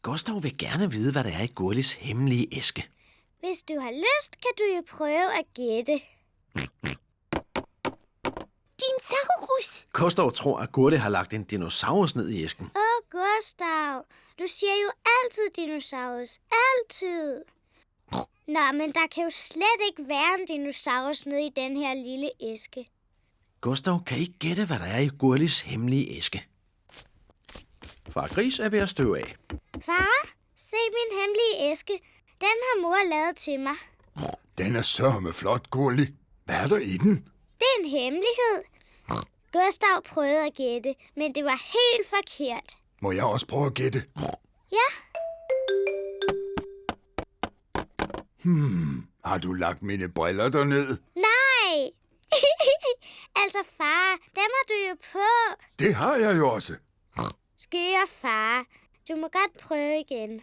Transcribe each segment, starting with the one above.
Gustav vil gerne vide, hvad der er i Gurlis hemmelige æske. Hvis du har lyst, kan du jo prøve at gætte. Dinosaurus! Gustav tror, at Gurli har lagt en dinosaurus ned i æsken. Gustav, du siger jo altid dinosaurus. Altid. Nå, men der kan jo slet ikke være en dinosaurus nede i den her lille æske. Gustav kan ikke gætte, hvad der er i Gurlis hemmelige æske. Far Gris er ved at støve af. Far, se min hemmelige æske. Den har mor lavet til mig. Den er sørme flot, Gurli. Hvad er der i den? Det er en hemmelighed. Gustav prøvede at gætte, men det var helt forkert. Må jeg også prøve at gætte? Ja, Har du lagt mine briller derned? nej. Altså far, dem har du jo på. Det har jeg jo også. Skøre far, du må godt prøve igen.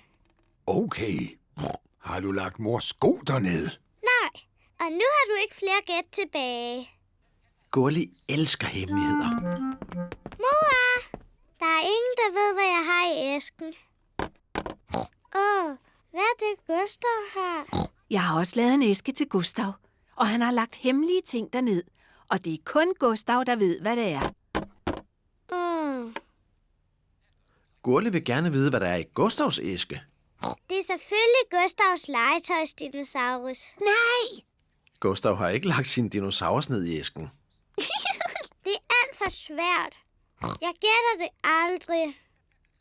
Okay. Har du lagt mors sko derned? Nej, og nu har du ikke flere gæt tilbage. Gurli elsker hemmeligheder. Mor, der er ingen, der ved, hvad jeg har i æsken. Hvad er det, Gustav har? Jeg har også lavet en æske til Gustav, og han har lagt hemmelige ting derned. Og det er kun Gustav, der ved, hvad det er. Gurli vil gerne vide, hvad der er i Gustavs æske. Det er selvfølgelig Gustavs legetøjsdinosaurus. Nej! Gustav har ikke lagt sin dinosaurus ned i æsken. Det er alt for svært. Jeg gætter det aldrig.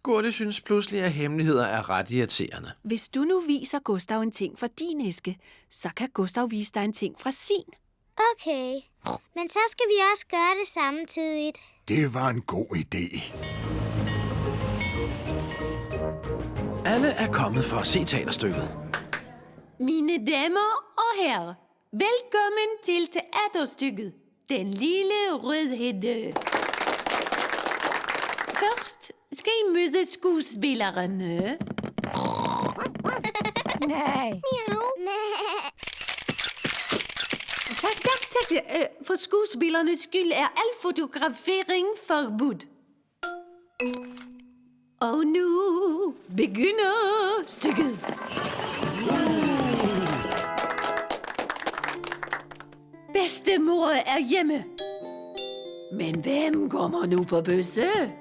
Gurli synes pludselig, at hemmeligheder er ret irriterende. Hvis du nu viser Gustav en ting fra din æske, så kan Gustav vise dig en ting fra sin. Okay, men så skal vi også gøre det samtidigt. Det var en god idé. Alle er kommet for at se teaterstykket. Mine damer og herrer, velkommen til teaterstykket Den lille rødhætte. Først skal I møde skuespillerne. Nej. Tak. For skuespillernes skyld er al fotografering forbudt. Og nu begynder stykket. Bedstemor er hjemme. Men hvem kommer nu på besøg?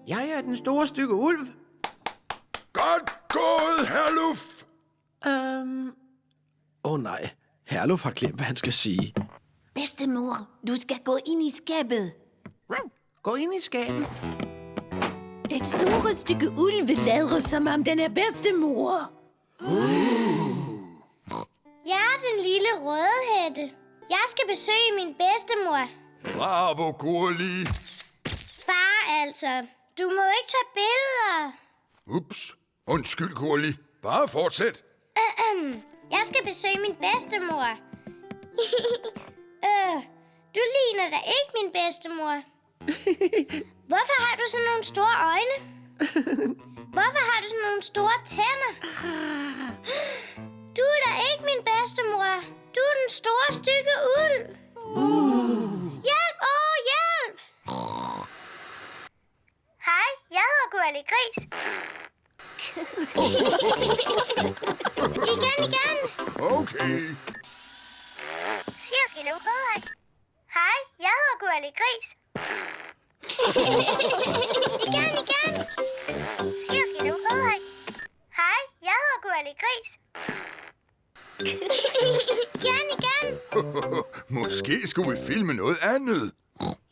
Jeg er den store stykke ulv. Godt gået, Herluf! Nej. Herluf har glemt, hvad han skal sige. Bedstemor, du skal gå ind i skabet. Gå ind i skabet. Et store stykke ulve lader, som om den er bedstemor. Jeg er den lille rødhætte. Jeg skal besøge min bedstemor. Bravo, Gurli. Far altså, du må ikke tage billeder. Ups. Undskyld, Gurli. Bare fortsæt. Jeg skal besøge min bedstemor. Du ligner da ikke min bedstemor. Hvorfor har du sådan nogle store øjne? Hvorfor har du sådan nogle store tænder? Du er da ikke min bedstemor. Du er den store stykke ulv. Hjælp! Hjælp! Hej, jeg hedder Gurli Gris. Igen. Okay. Cirkelo, hej. Hej, jeg hedder Gurli Gris. Igen. Cirkelo, hej. Hej, jeg hedder Gurli Gris. Igen. Måske skulle vi filme noget andet.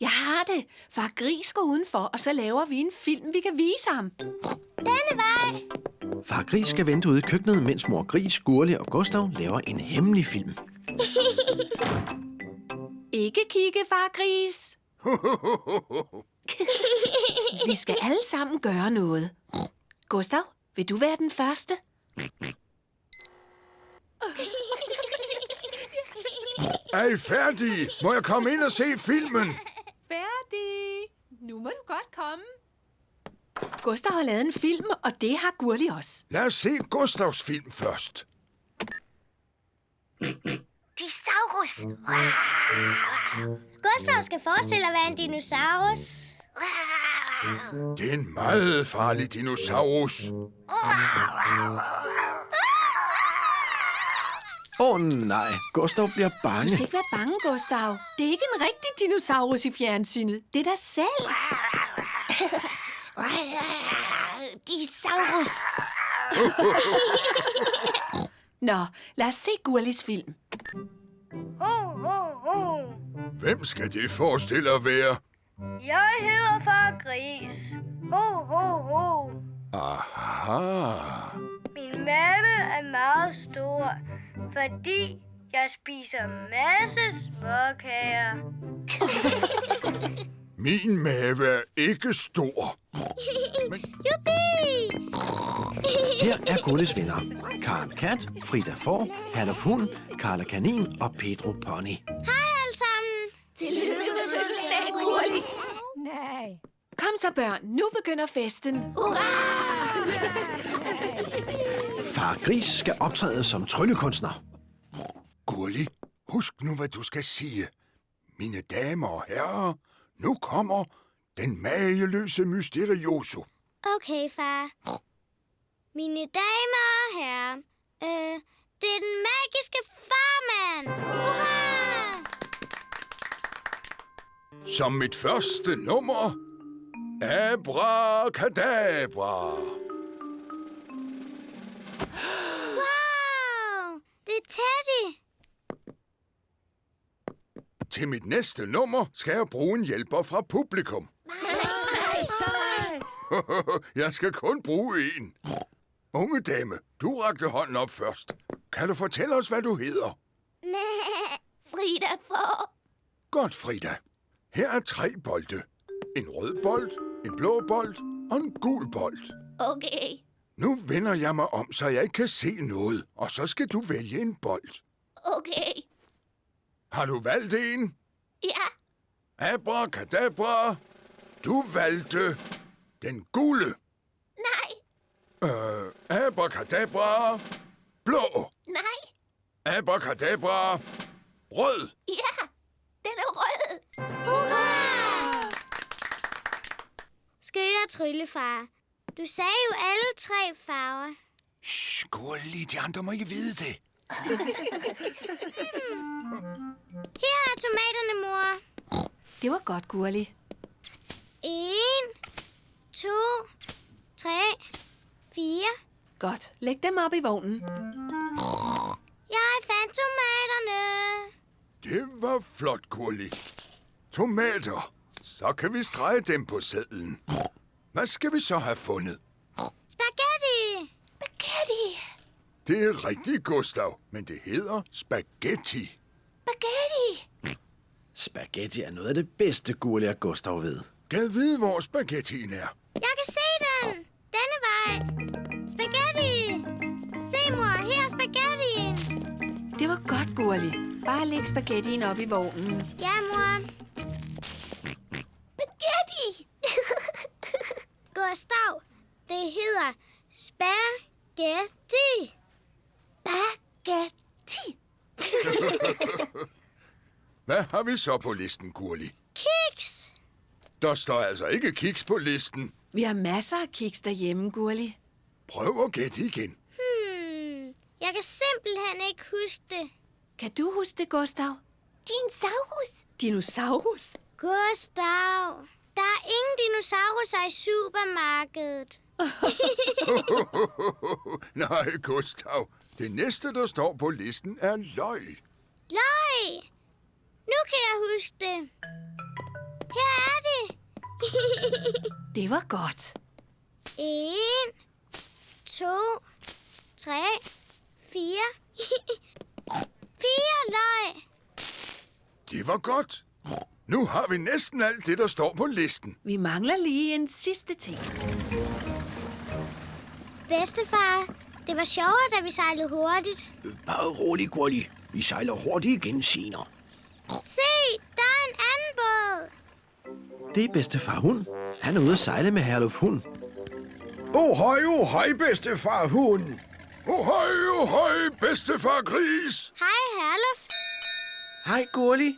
Jeg har det. Far Gris går udenfor, og så laver vi en film, vi kan vise ham. Denne vej. Far Gris skal vente ude i køkkenet, mens mor Gris, Gurli og Gustav laver en hemmelig film. Ikke kigge, Far Gris. Vi skal alle sammen gøre noget. Gustav, vil du være den første? Er I færdige? Må jeg komme ind og se filmen? Færdig. Nu må du godt komme. Gustav har lavet en film, og det har Gurli også. Lad os se Gustavs film først. Dinosaurus. Gustav skal forestille at være en dinosaurus. Det er en meget farlig dinosaurus. Nej, Gustav bliver Du bange. skal ikke være bange, Gustav. Det er ikke en rigtig dinosaurus i fjernsynet. Det er dig selv. Disaurus. Nå, lad os se Gurlis film. Ho, ho, ho. Hvem skal det forestille at være? Jeg hedder Far Gris. Ho, ho, ho. Aha. Min mave er meget stor, fordi jeg spiser masse småkager. Min mave er ikke stor. Jubi! Her er Gurlis venner. Karen Kat, Frida Får, Herluf Hund, Karla Kanin og Pedro Pony. Hej alle sammen. Tillykke med fødselsdagen, Gurli. Nej. Kom så, børn. Nu begynder festen. Far Gris skal optræde som tryllekunstner. Gurli, husk nu, hvad du skal sige. Mine damer og herrer, nu kommer den mageløse mysterioso. Okay, far. Mine damer og herrer, det er den magiske farmand. Hurra! Som mit første nummer, Abracadabra. Wow! Det er Teddy. Til mit næste nummer skal jeg bruge en hjælper fra publikum. Jeg skal kun bruge en. Unge dame, du rakte hånden op først. Kan du fortælle os, hvad du hedder? Frida Får. Godt, Frida. Her er 3 bolde. En rød bold, en blå bold og en gul bold. Okay. Nu vender jeg mig om, så jeg ikke kan se noget, og så skal du vælge en bold. Okay. Har du valgt en? Ja. Abracadabra. Du valgte den gule. Nej. Abracadabra. Blå. Nej. Abracadabra. Rød. Ja. Den er rød. Hurra! Skøre tryllefar. Du sagde jo alle 3 farver. Skål lige, de andre må ikke vide det. Her er tomaterne, mor. Det var godt, Gurli. 1, 2, 3, 4. Godt. Læg dem op i vognen. Jeg fandt tomaterne. Det var flot, Gurli. Tomater. Så kan vi strege dem på sedlen. Hvad skal vi så have fundet? Spaghetti. Spaghetti. Det er rigtigt, Gustav, men det hedder spaghetti. Spaghetti. Spaghetti er noget af det bedste, Gurli og Gustav ved. Gad vide, hvor spaghettien er. Jeg kan se den. Denne vej. Spaghetti. Se, mor. Her er spaghettien. Det var godt, Gurli. Bare læg spaghettien op i vognen. Ja, mor. Spaghetti. Gustav, det hedder spaghetti. Spaghetti. Hvad har vi så på listen, Gurli? Kiks. Der står altså ikke kiks på listen. Vi har masser af kiks derhjemme, Gurli. Prøv at gætte igen. Jeg kan simpelthen ikke huske det. Kan du huske det, Gustav? Dinosaurus. Dinosaurus? Gustav, der er ingen dinosauruser i supermarkedet. Nej, Gustav. Det næste, der står på listen, er løg. Løg. Nu kan jeg huske det. Her er det. Det var godt. 1, 2, 3, 4. 4 løg. Det var godt. Nu har vi næsten alt det, der står på listen. Vi mangler lige en sidste ting. Bedstefar, det var sjovere, da vi sejlede hurtigt. Bare rolig, Gurli. Vi sejler hurtigt igen senere. Se, der er en anden båd. Det er bedstefar Hund. Han er ude at sejle med Herluf Hund. Hej, bedstefar hund. Hej, bedstefar gris. Hej, Herluf. Hej, Gurli.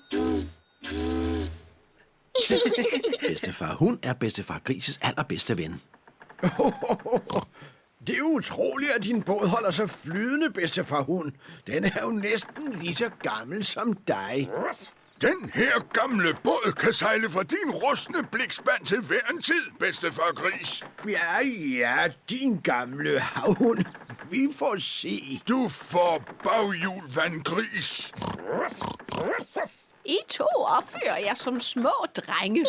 bedstefar Hund er bedstefar Grises allerbedste ven. Det er utroligt, at din båd holder sig flydende, bedstefar Hund. Den er jo næsten lige så gammel som dig. Den her gamle båd kan sejle fra din rustne blikspand til hver en tid, bedstefar Gris. Ja, din gamle havhund. Vi får se. Du får baghjul, vandgris. I to opfører jer som små drenge.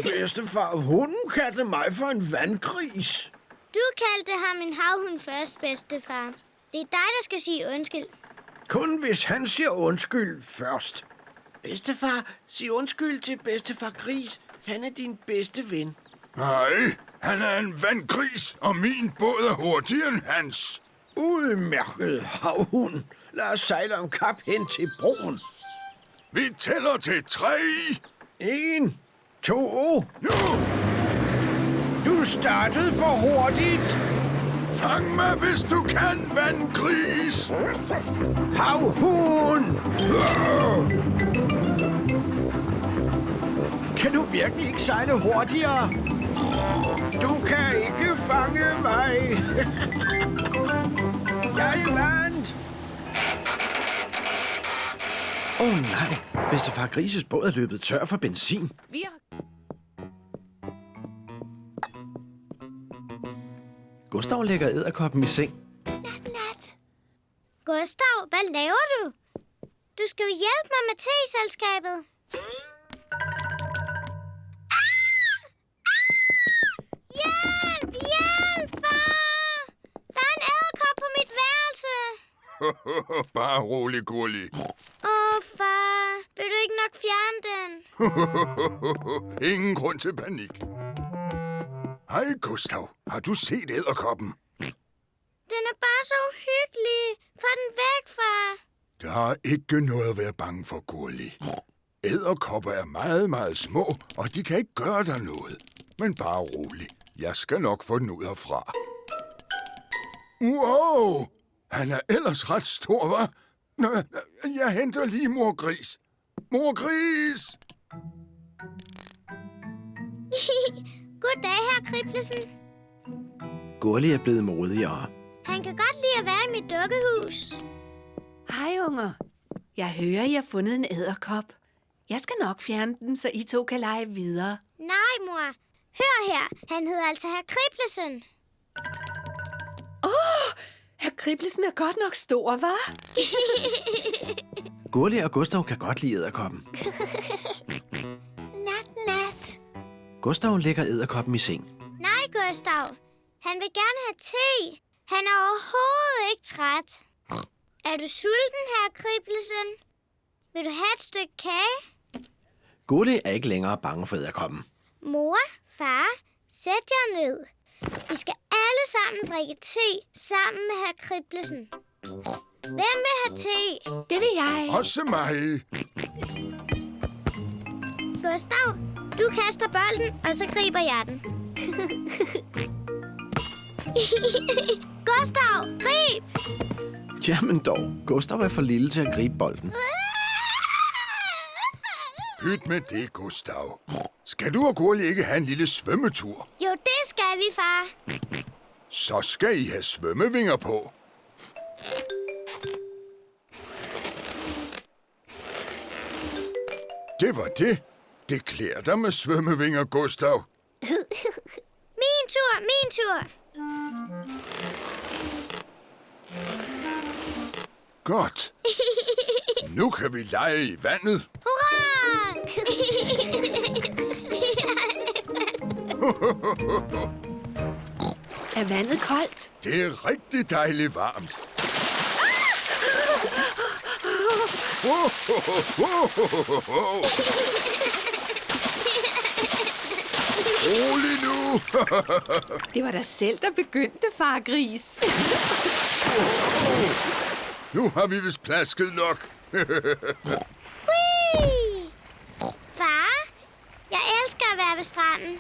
Bedstefar Hunden kaldte mig for en vandgris. Du kaldte ham en havhund først, bedstefar. Det er dig, der skal sige undskyld. Kun hvis han siger undskyld først. Bedstefar, sig undskyld til bedstefar Gris. Han er din bedste ven. Nej, han er en vandgris, og min båd er hurtigere end hans. Udmærket havhund. Lad os sejle om kap hen til broen. Vi tæller til 3. 1, 2. Nu! Du startede for hurtigt. Fang mig, hvis du kan, vandgris. Havhund! Kan du virkelig ikke sejle hurtigere? Du kan ikke fange mig. Jeg vandt. Nej, bedstefar Grises båd er løbet tør for benzin. Vi har... Gustav lægger edderkoppen i seng. Nat. Gustav, hvad laver du? Du skal jo hjælpe mig med teselskabet. Hjælp! Hjælp, far! Der er en edderkop på mit værelse. Bare rolig, Gurli. Far, vil du ikke nok fjerne den? Ingen grund til panik. Hej, Gustav. Har du set edderkoppen? Den er bare så uhyggelig. Få den væk, far. Der er ikke noget at være bange for, Gurli. Edderkopper er meget, meget små, og de kan ikke gøre dig noget. Men bare rolig. Jeg skal nok få den ud herfra. Wow! Han er ellers ret stor, hva'? Nå, jeg henter lige mor Gris. Mor Gris! Goddag, herr Kriblesen. Gurli er blevet modigere. Han kan godt lide at være i mit dukkehus. Hej, unger. Jeg hører, I har fundet en edderkop. Jeg skal nok fjerne den, så I to kan lege videre. Nej, mor. Hør her. Han hedder altså herr Kriblesen. Herr Kriblesen er godt nok stor, hva'? Gurli og Gustav kan godt lide edderkoppen. Nat. Gustav lægger edderkoppen i seng. Nej, Gustav. Han vil gerne have te. Han er overhovedet ikke træt. Er du sulten, herr Kriblesen? Vil du have et stykke kage? Gurli er ikke længere bange for edderkoppen. Mor, far, sæt jer ned. Vi skal alle sammen drikke te sammen med herr Kriblesen. Hvem vil have te? Det vil jeg. Også mig. Gustav, du kaster bolden, og så griber jeg den. Gustav, grib! Jamen dog, Gustav er for lille til at gribe bolden. Pyt med det, Gustav. Skal du og Gurli ikke have en lille svømmetur? Jo, det skal vi, far. Så skal I have svømmevinger på. Det var det. Det klæder dig med svømmevinger, Gustav. Min tur, min tur. Godt. Nu kan vi lege i vandet. Hurra! Er vandet koldt? Det er rigtig dejligt varmt. Rolig nu. Det var dig selv, der begyndte, far Gris. Nu har vi vist plasket nok. Far, jeg elsker at være ved stranden.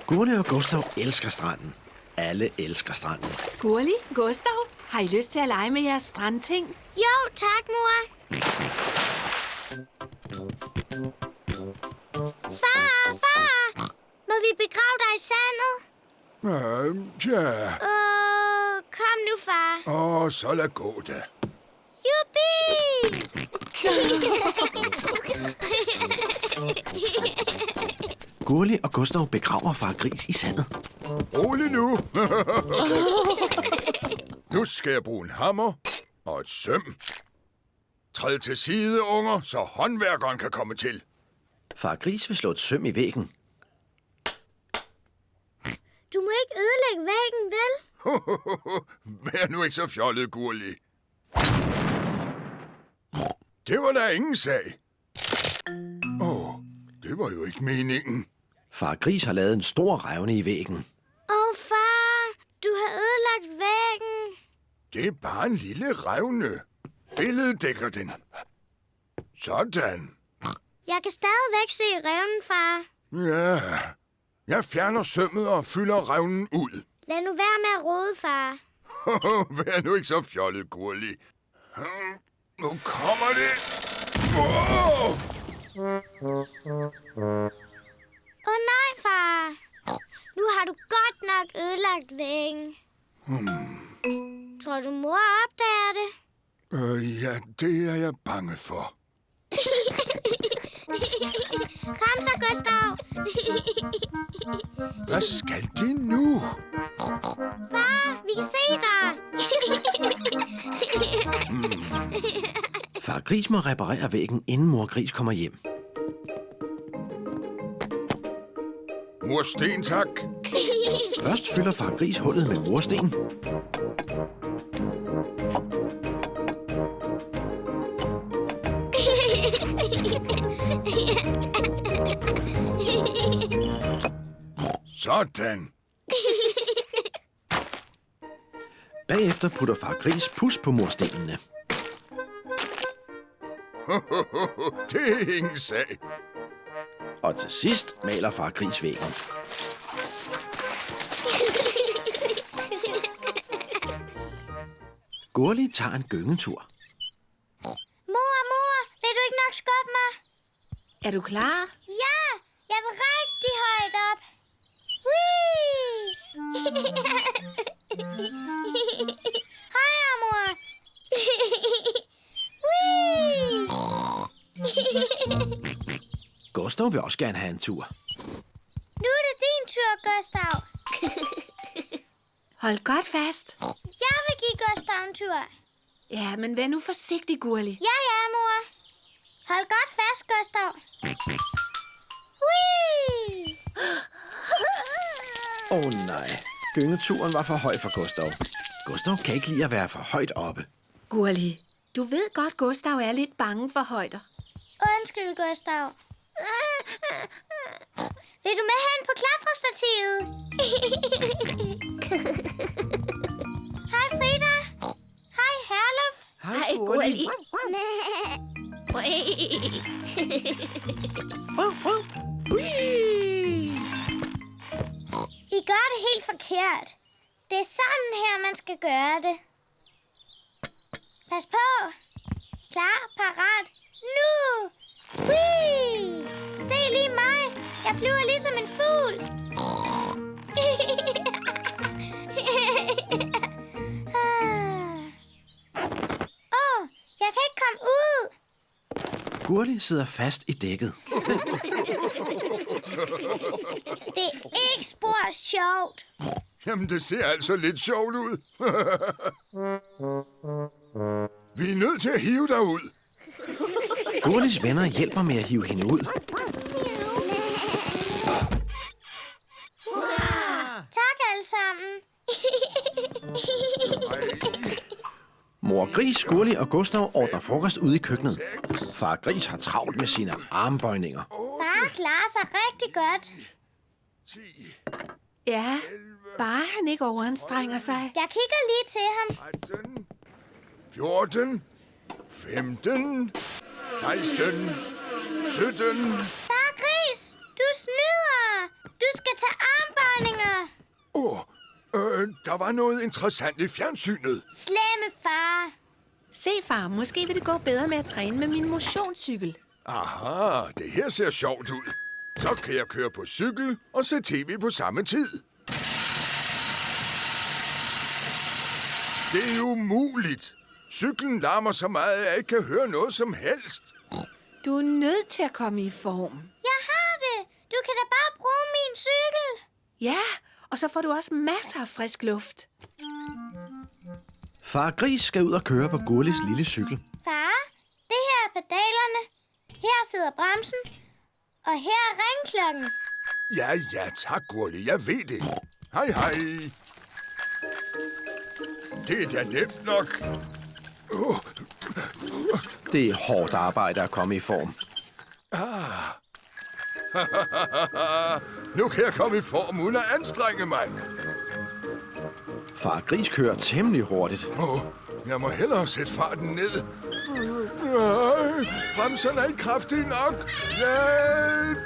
Gurli og Gustav elsker stranden. Alle elsker stranden. Gurli, Gustav, har I lyst til at lege med jeres strandting? Jo, tak, mor. Far, vi begrave dig i sandet? Tja. Kom nu, far. Så lad gå da. Jubi! Gurli og Gustav begraver far Gris i sandet. Rolig nu. Nu skal jeg bruge en hammer og et søm. Træd til side, unger, så håndværkeren kan komme til. Far Gris vil slå et søm i væggen. Du må ikke ødelægge væggen, vel? Vær nu ikke så fjollet, Gurli. Det var da ingen sag. Det var jo ikke meningen. Far Gris har lavet en stor revne i væggen. Far, du har ødelagt væggen. Det er bare en lille revne. Billedet dækker den. Sådan. Jeg kan stadigvæk se revnen, far. Ja. Jeg fjerner sømmet og fylder revnen ud. Lad nu være med at rode, far. Vær nu ikke så fjollet, Gurli. Nu kommer det. Nej, far. Nu har du godt nok ødelagt væggen. Tror du, mor opdager det? Ja, det er jeg bange for. Kom så, Gustav. Hvad skal de nu? Far, vi kan se dig. Far Gris må reparere væggen, inden mor Gris kommer hjem. Mursten, tak. Først fylder far Gris hullet med mursten. Sådan. Bagefter putter far Gris pus på murstenene. Det er ingen sag. Og til sidst maler far Gris væggen. Gurli tager en gyngetur. Mor, vil du ikke nok skubbe mig? Er du klar? Ja, jeg vil rigtig højt op. Whee! Højere, mor. Whee! Gustav vil også gerne have en tur. Nu er det din tur, Gustav. Hold godt fast. Jeg vil give Gustav en tur. Ja, men vær nu forsigtig, Gurli. Ja, mor. Hold godt fast, Gustav. Whee! Nej, gyngeturen var for høj for Gustav. Gustav kan ikke lide at være for højt oppe. Gurli, du ved godt, Gustav er lidt bange for højder. Undskyld, Gustav. Vil du med hen på klatrestativet? Hej, Frida. Hej, Herluf. Hej, Gurli. I gør det helt forkert. Det er sådan her, man skal gøre det. Pas på. Klar, parat, nu! Whee! Se lige mig. Jeg flyver ligesom en fugl. Jeg kan ikke komme ud. Gurli sidder fast i dækket. Det er ikke spor sjovt. Jamen, det ser altså lidt sjovt ud. Vi er nødt til at hive dig ud. Gurlis venner hjælper med at hive hende ud. Tak alle sammen. Mor Gris, Gurli og Gustav ordner frokost ude i køkkenet. Far Gris har travlt med sine armbøjninger. Far klarer sig rigtig godt. 10, Ja, bare han ikke overanstrenger sig. Jeg kigger lige til ham. 13, 14, 15, 16, 17. Far Gris, du snyder. Du skal tage armbøjninger. Der var noget interessant i fjernsynet. Slemme far. Se, far, måske vil det gå bedre med at træne med min motionscykel. Aha, det her ser sjovt ud. Så kan jeg køre på cykel og se tv på samme tid. Det er umuligt. Cyklen larmer så meget, at jeg ikke kan høre noget som helst. Du er nødt til at komme i form. Jeg har det. Du kan da bare bruge min cykel. Ja, og så får du også masser af frisk luft. Far Gris skal ud og køre på Gurlis lille cykel. Far, det her er pedalerne. Her sidder bremsen. Og her er ringklokken. Ja, tak, Gurli. Jeg ved det. Hej, hej. Det er da nemt nok. Det er hårdt arbejde at komme i form. Nu kan jeg komme i form uden at anstrenge mig. Far Gris kører temmelig hurtigt. Jeg må hellere sætte farten ned. Bremserne er ikke kraftige nok. Hjælp!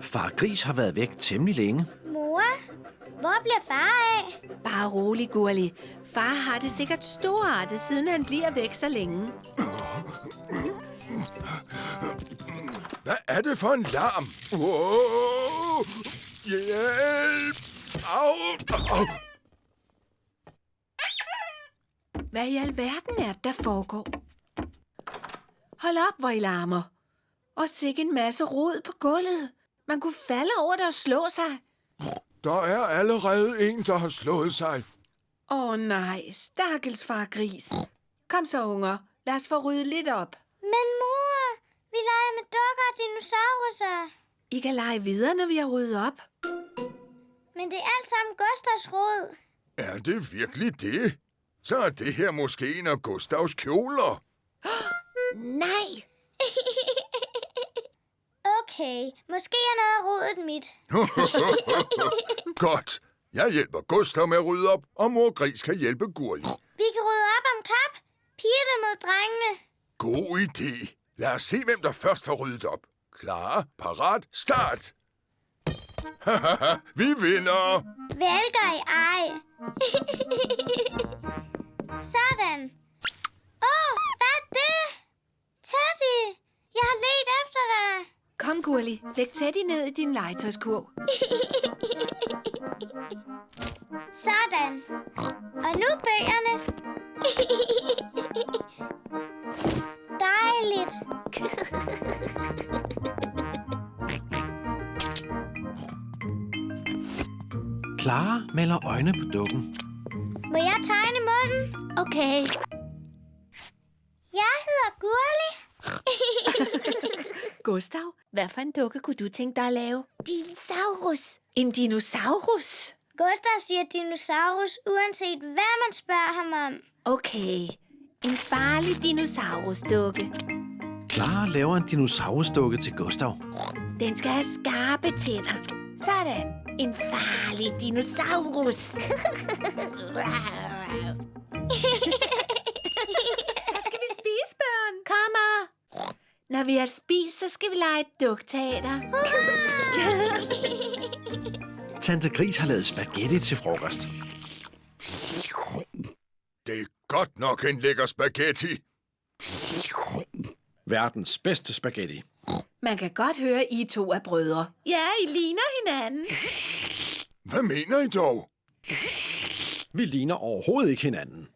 Far Gris har været væk temmelig længe. Mor, hvor bliver far af? Bare rolig, Gurli. Far har det sikkert storartet, siden han bliver væk så længe. Hvad er det for en larm? Hjælp! Au! Hvad i alverden er det, der foregår? Hold op, hvor I larmer. Og sikke en masse rod på gulvet. Man kunne falde over det og slå sig. Der er allerede en, der har slået sig. Nej, stakkels far Gris. Kom så, unger. Lad os få ryddet lidt op. Men mor, vi leger med dukker og dinosaurer. I kan lege videre, når vi har ryddet op. Men det er alt sammen Gustavs rod. Er det virkelig det? Så er det her måske en af Gustavs kjoler. Nej! Okay, måske er noget af rodet mit. Godt. Jeg hjælper Gustav med at rydde op, og mor Gris kan hjælpe Gurli. Vi kan rydde op om kap. Pigerne mod drengene. God idé. Lad os se, hvem der først får ryddet op. Klar, parat, start! Vi vinder! Vælger i ej. Sådan. Hvad er det? Teddy, jeg har ledt efter dig. Kom, Gurli. Læg Teddy ned i din legetøjskurv. Sådan. Og nu bøgerne. Dejligt. Clara maler øjne på dukken. Må jeg tegne munden? Okay. Jeg hedder Gurli. Gustav, hvad for en dukke kunne du tænke dig at lave? Dinosaurus. En dinosaurus? Gustav siger dinosaurus, uanset hvad man spørger ham om. Okay. En farlig dinosaurusdukke. Clara laver en dinosaurusdukke til Gustav. Den skal have skarpe tænder. Sådan. En farlig dinosaurus. Så skal vi spise, børn. Kommer. Når vi har spist, så skal vi lege et dukteater. Tante Gris har lavet spaghetti til frokost. Det er godt nok en lækker spaghetti. Verdens bedste spaghetti. Man kan godt høre, I to er brødre. Ja, I ligner hinanden. Hvad mener I dog? Vi ligner overhovedet ikke hinanden.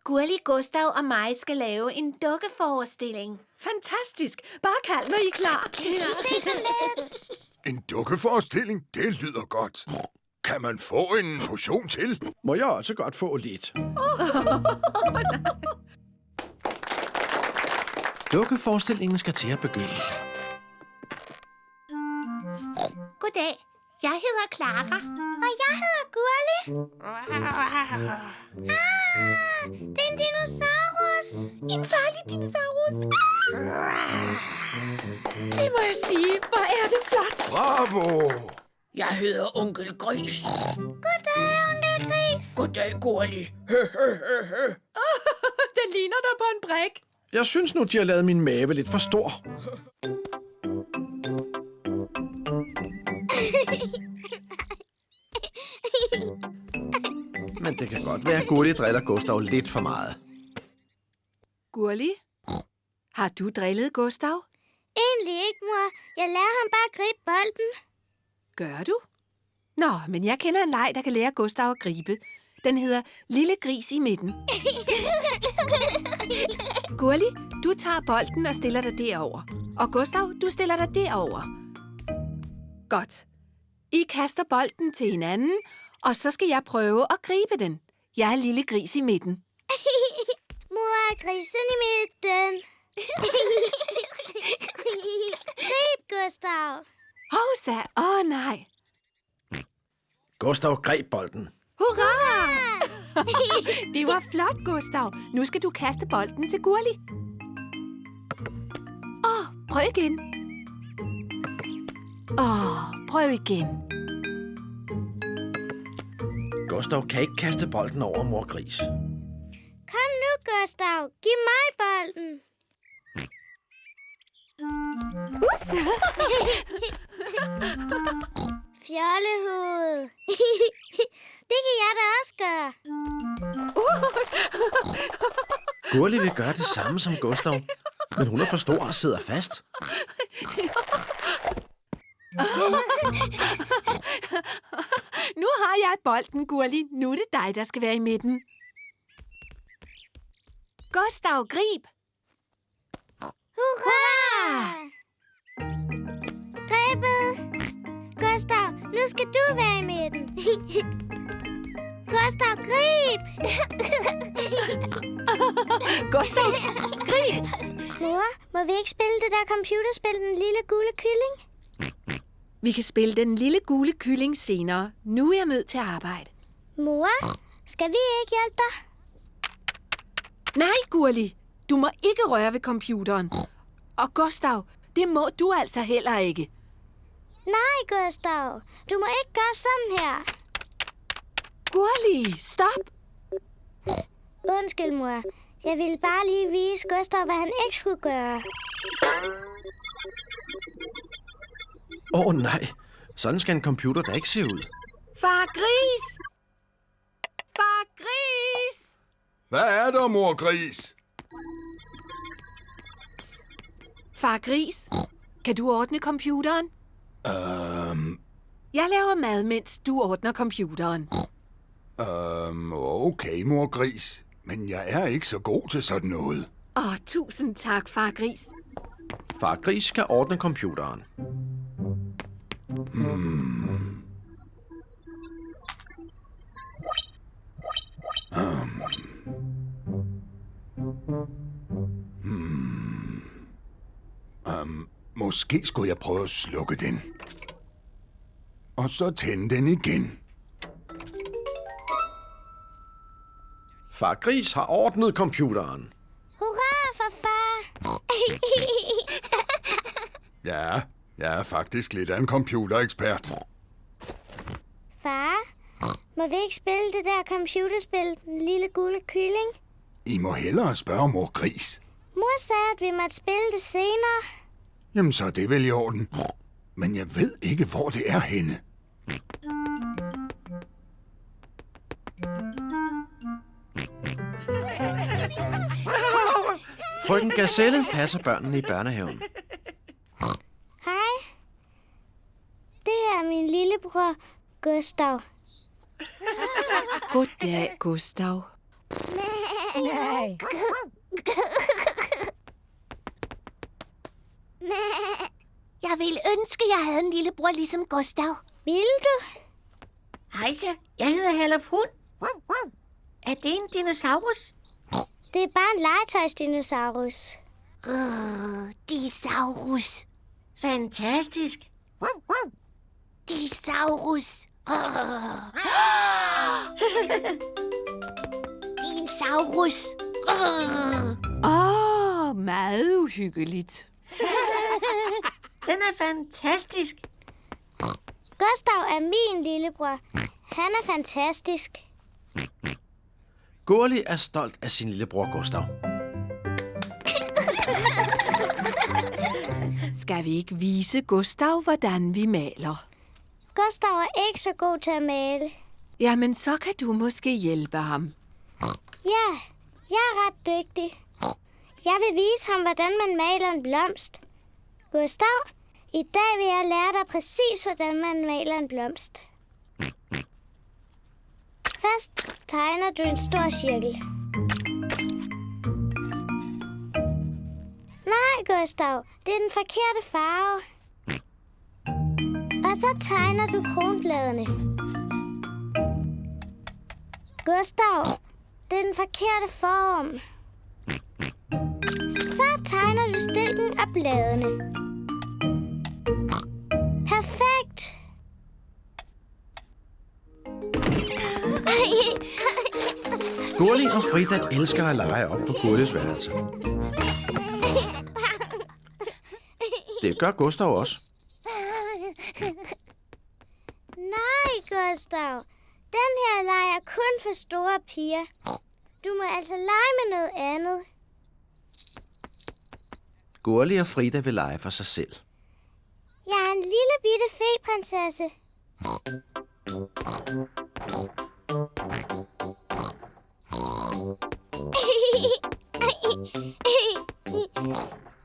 Gurli, Gustav og mig skal lave en dukkeforestilling. Fantastisk. Bare kald, når I er klar. En dukkeforestilling? Det lyder godt. Kan man få en portion til? Må jeg også godt få lidt? Dukkeforestillingen skal til at begynde. Goddag. Jeg hedder Clara. Og jeg hedder Gurli. Det er en dinosaurus. En farlig dinosaurus. Det må jeg sige. Hvor er det flot. Bravo! Jeg hedder Onkel Gris. Goddag, onkel Gris. Goddag, Gurli. Den ligner dig på en brik. Jeg synes nu, de har lavet min mave lidt for stor. godt være, at Gurli driller Gustav lidt for meget. Gurli, har du drillet Gustav? Egentlig ikke, mor. Jeg lærer ham bare at gribe bolden. Gør du? Nå, men jeg kender en leg, der kan lære Gustav at gribe. Den hedder Lille Gris i midten. Gurli, du tager bolden og stiller dig derover. Og Gustav, du stiller dig derover. Godt. I kaster bolden til hinanden, og så skal jeg prøve at gribe den. Jeg er Lille Gris i midten. Mor er grisen i midten. Grib, Gustav. Hovsa, nej. Gustav greb bolden. Hurra! Det var flot, Gustav. Nu skal du kaste bolden til Gurli. Prøv igen. Prøv igen. Gustav kan ikke kaste bolden over mor Gris. Kom nu, Gustav. Giv mig bolden. Fjollehoved. Det kan jeg da også gøre. Gurli vil gøre det samme som Gustav, men hun er for stor og sidder fast. Nu har jeg bolden, Gurli. Nu er det dig, der skal være i midten. Gustav, grib! Hurra! Grebet. Gustav, nu skal du være i midten. Gustav, grib! Gustav, grib! Mor, må vi ikke spille det der computerspil, Den Lille Gule Kylling? Vi kan spille Den Lille Gule Kylling senere. Nu er jeg nødt til at arbejde. Mor, skal vi ikke hjælpe dig? Nej, Gurli. Du må ikke røre ved computeren. Og Gustav, det må du altså heller ikke. Nej, Gustav. Du må ikke gøre sådan her. Gurli, stop! Undskyld, mor. Jeg ville bare lige vise Gustav, hvad han ikke skulle gøre. Nej, sådan skal en computer da ikke se ud. Far Gris! Far Gris! Hvad er der, mor Gris? Far Gris, kan du ordne computeren? Jeg laver mad, mens du ordner computeren. Okay, mor Gris. Men jeg er ikke så god til sådan noget. Tusind tak, Far Gris. Far Gris skal ordne computeren. Måske skulle jeg prøve at slukke den. Og så tænde den igen. Far Gris har ordnet computeren. Hurra for far! Ja, jeg er faktisk lidt af en computerekspert. Far, må vi ikke spille det der computerspil, Den Lille Gule Kylling? I må hellere spørge mor Gris. Mor sagde, at vi måtte spille det senere. Jamen, så er det vel i orden. Men jeg ved ikke, hvor det er henne. Frøken Gazelle passer børnene i børnehaven. Hej. Det er min lillebror, Gustav. Goddag, Gustav. Nej. Jeg ville ønske, jeg havde en lillebror ligesom Gustav. Vil du? Hejsa, jeg hedder Herluf Hund. Er det en dinosaurus? Det er bare en legetøjsdinosaurus. Disaurus. Fantastisk. Disaurus. Dinosaurus. Meget uhyggeligt. Den er fantastisk. Gustav er min lillebror. Han er fantastisk. Gurli er stolt af sin lillebror Gustav. Skal vi ikke vise Gustav, hvordan vi maler? Gustav er ikke så god til at male. Jamen, så kan du måske hjælpe ham. Ja, jeg er ret dygtig. Jeg vil vise ham, hvordan man maler en blomst. Gustav, i dag vil jeg lære dig præcis, hvordan man maler en blomst. Først tegner du en stor cirkel. Nej, Gustav, det er den forkerte farve. Og så tegner du kronbladene. Gustav, det er den forkerte form. Så tegner du stilken og bladene. Perfekt! Gurli og Frida elsker at lege op på Gurlis værelse. Det gør Gustav også. Nej, Gustav. Den her leg er kun for store piger. Du må altså lege med noget andet. Gurli og Frida vil lege for sig selv. Jeg er en lille bitte feprinsesse.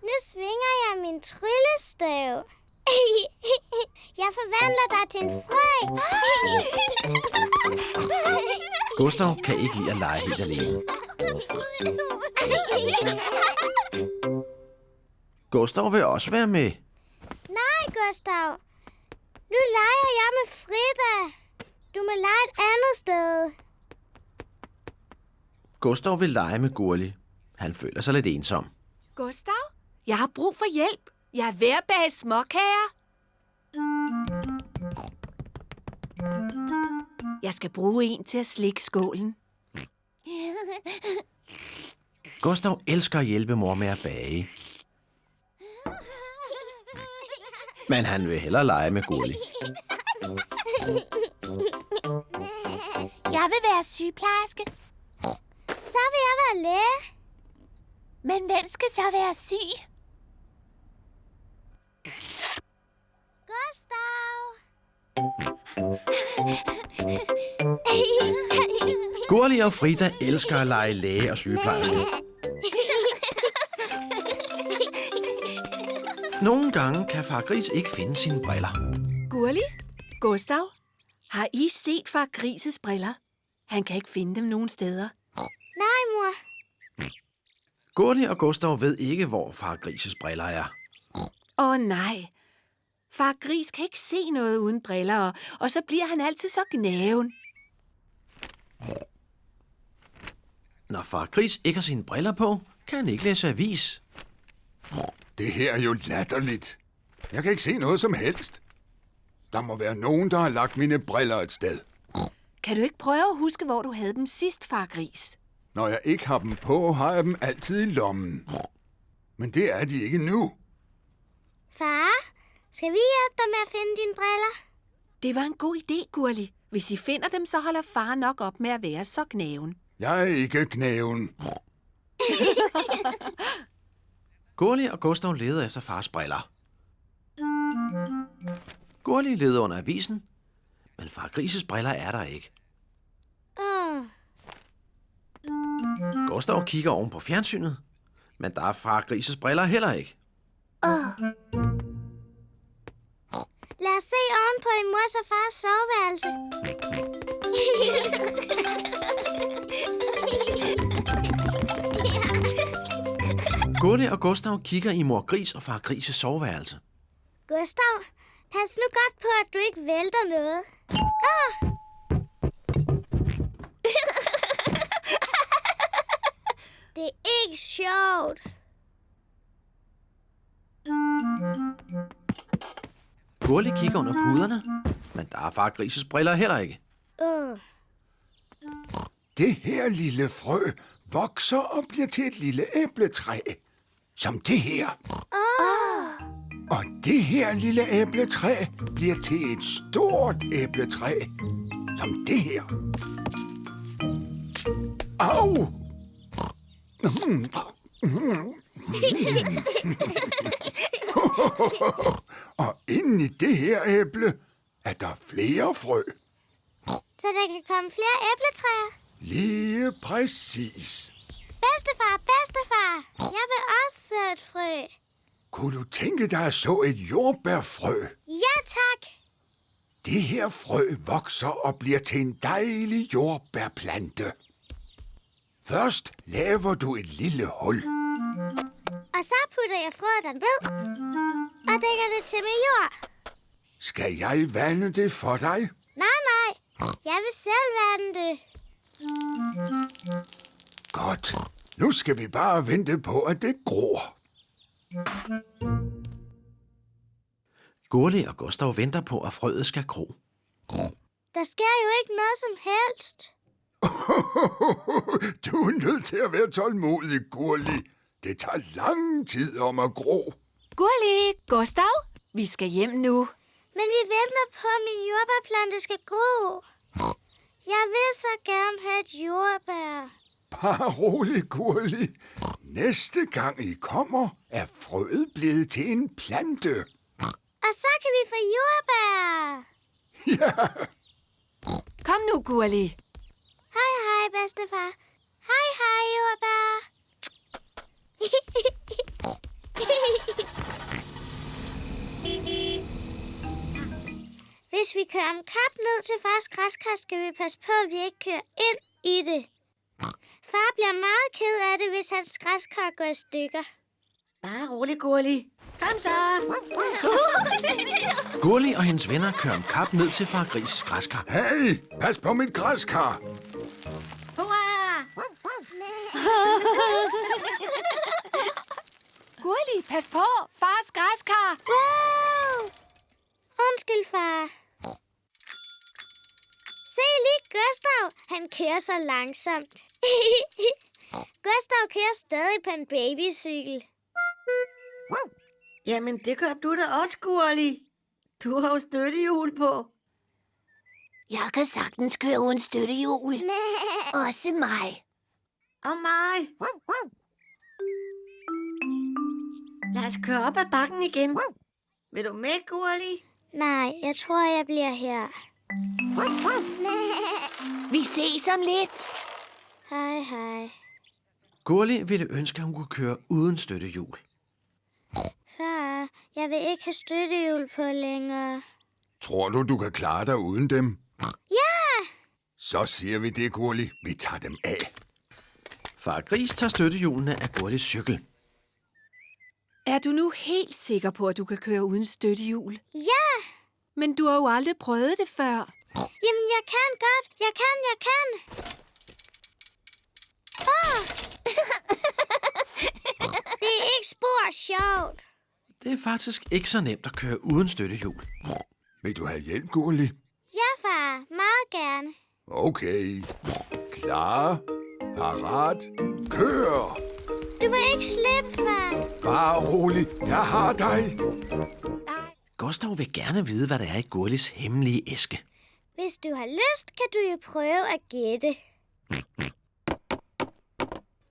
Nu svinger jeg min tryllestav. Jeg forvandler dig til en frø. Gustav kan ikke lide at lege helt alene. Gustav vil også være med. Nej, Gustav. Nu leger jeg med Frida. Du må lege et andet sted. Gustav vil lege med Gurli. Han føler sig lidt ensom. Gustav, jeg har brug for hjælp. Jeg er ved at bage småkager. Jeg skal bruge en til at slikke skålen. Gustav elsker at hjælpe mor med at bage. Men han vil hellere lege med Gurli. Jeg vil være sygeplejerske. Så vil jeg være læge. Men hvem skal så være syg? Gustav! Gurli og Frida elsker at lege læge og sygeplejerske. Nogle gange kan far Gris ikke finde sine briller. Gurli, Gustav, har I set far Grises briller? Han kan ikke finde dem nogen steder. Nej, mor. Gurli og Gustav ved ikke, hvor far Grises briller er. Åh nej, far Gris kan ikke se noget uden briller, og så bliver han altid så gnaven. Når far Gris ikke har sine briller på, kan han ikke læse avis. Det her er jo latterligt. Jeg kan ikke se noget som helst. Der må være nogen, der har lagt mine briller et sted. Kan du ikke prøve at huske, hvor du havde dem sidst, far Gris? Når jeg ikke har dem på, har jeg dem altid i lommen. Men det er de ikke nu. Far, skal vi hjælpe dig med at finde dine briller? Det var en god idé, Gurli. Hvis I finder dem, så holder far nok op med at være så gnaven. Jeg er ikke knæven. Gurli og Gustav leder efter fars briller. Gurli leder under avisen, men far Grises briller er der ikke. Gustav kigger oven på fjernsynet, men der er far Grises briller heller ikke. Lad os se oven på en mors og fars soveværelse. Gurli og Gustav kigger i mor Gris og far Grises soveværelse. Gustav, pas nu godt på, at du ikke vælter noget. Det er ikke sjovt. Gurli kigger under puderne, men der er far Grises briller heller ikke. Det her lille frø vokser og bliver til et lille æbletræ. Som det her. Og det her lille æbletræ bliver til et stort æbletræ. Som det her. Au! Og inde i det her æble er der flere frø. så der kan komme flere æbletræer. Lige præcis. Bedstefar, jeg vil også så et frø. Kunne du tænke dig at så et jordbærfrø? Ja, tak. Det her frø vokser og bliver til en dejlig jordbærplante. Først laver du et lille hul. Og så putter jeg frøet derned og dækker det til med jord. Skal jeg vande det for dig? Nej. Jeg vil selv vande det. Godt. Nu skal vi bare vente på, at det gror. Gurli og Gustav venter på, at frøet skal gro. Der sker jo ikke noget som helst. Du er nødt til at være tålmodig, Gurli. Det tager lang tid om at gro. Gurli, Gustav, vi skal hjem nu. Men vi venter på, at min jordbærplante skal gro. Jeg vil så gerne have et jordbær. Bare rolig, Gurli. Næste gang I kommer, er frøet blevet til en plante. Og så kan vi få jordbær. Ja, Kom nu, Gurli. Hej, bedstefar. Hej, jordbær. Hvis vi kører om kap ned til fars græskar, skal vi passe på, at vi ikke kører ind i det. Far bliver meget ked af det, hvis hans græskar går i stykker. Bare rolig, Gurli. Kom så. Gurli og hendes venner kører om kap ned til far Gris' græskar. hey, pas på mit græskar. Hurra! Gurli, pas på. Fars græskar. Wow! Undskyld, far. Se lige Gustav. Han kører så langsomt. Gustav kører stadig på en babycykel. Jamen, det gør du da også, Gurli. Du har jo støttehjul på. Jeg kan sagtens køre uden støttehjul. Også mig. Og mig. Lad os køre op ad bakken igen. Vil du med, Gurli? Nej, jeg tror, jeg bliver her. Vi ses om lidt. Hej. Gurli ville ønske, at hun kunne køre uden støttehjul. Far, jeg vil ikke have støttehjul på længere. Tror du, du kan klare dig uden dem? Ja! Så siger vi det, Gurli. Vi tager dem af. Far Gris tager støttehjulene af Gurlis cykel. Er du nu helt sikker på, at du kan køre uden støttehjul? Ja! Men du har jo aldrig prøvet det før. Jamen, jeg kan godt. Jeg kan. Det er ikke spor sjovt. Det er faktisk ikke så nemt at køre uden støttehjul. Vil du have hjælp, Gurli? Ja, far. Meget gerne. Okay. Klar. Parat. Kør! Du må ikke slippe, far. Bare rolig. Jeg har dig. Gustav vil gerne vide, hvad der er i Gurlis hemmelige æske. Hvis du har lyst, kan du jo prøve at gætte.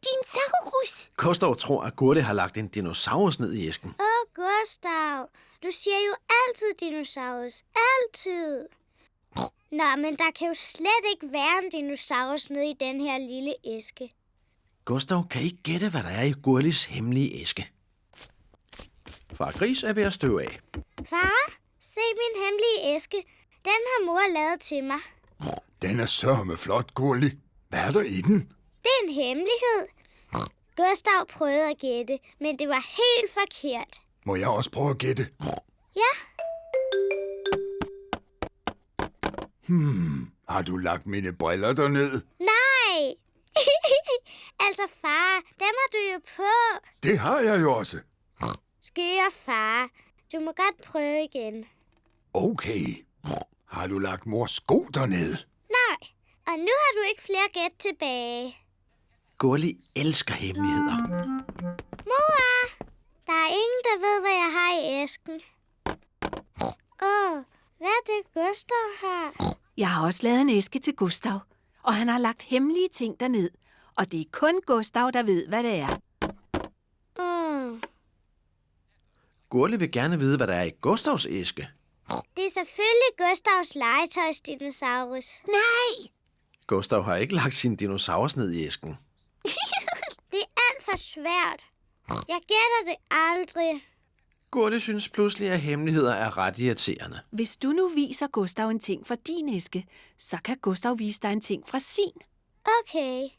Dinosaurus. Gustav tror, at Gurli har lagt en dinosaurus ned i æsken. Gustav, du siger jo altid dinosaurus. Altid. Nå, men der kan jo slet ikke være en dinosaurus nede i den her lille æske. Gustav kan ikke gætte, hvad der er i Gurlis hemmelige æske. Far Gris er ved at støve af. Far, se min hemmelige æske. Den har mor lavet til mig. Den er sørme flot, Gurli. Hvad er der i den? Det er en hemmelighed. Gustav prøvede at gætte, men det var helt forkert. Må jeg også prøve at gætte? Ja, Har du lagt mine briller derned? nej. Altså far, dem har du jo på. Det har jeg jo også. Skøre far, du må godt prøve igen. Okay. Har du lagt mors sko derned? Nej, og nu har du ikke flere gæt tilbage. Gurli elsker hemmeligheder. Mor, der er ingen, der ved, hvad jeg har i æsken. Hvad er det, Gustav har? Jeg har også lavet en æske til Gustav, og han har lagt hemmelige ting derned. Og det er kun Gustav, der ved, hvad det er. Gurli vil gerne vide, hvad der er i Gustavs æske. Det er selvfølgelig Gustavs legetøjsdinosaurus. Nej! Gustav har ikke lagt sin dinosaurus ned i æsken. Det er alt for svært. Jeg gætter det aldrig. Gurli synes pludselig, at hemmeligheder er ret irriterende. Hvis du nu viser Gustav en ting fra din æske, så kan Gustav vise dig en ting fra sin. Okay,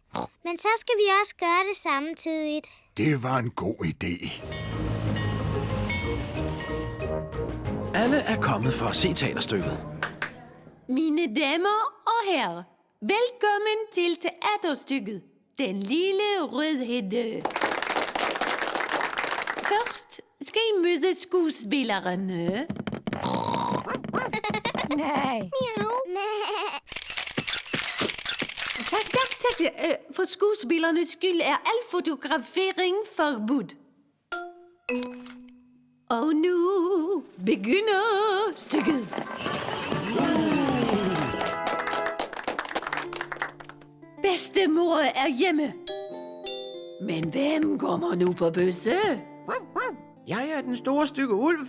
men så skal vi også gøre det samtidigt. Det var en god idé. Alle er kommet for at se teaterstykket. Mine damer og herrer, velkommen til teaterstykket Den Lille Rødhætte. Først skal I møde skuespillerne. Nej. Tak. For skuespillernes skyld er al fotografering forbudt. Og nu begynder stykket. Bedstemor er hjemme. Men hvem kommer nu på besøg? Jeg er den store stykke ulv.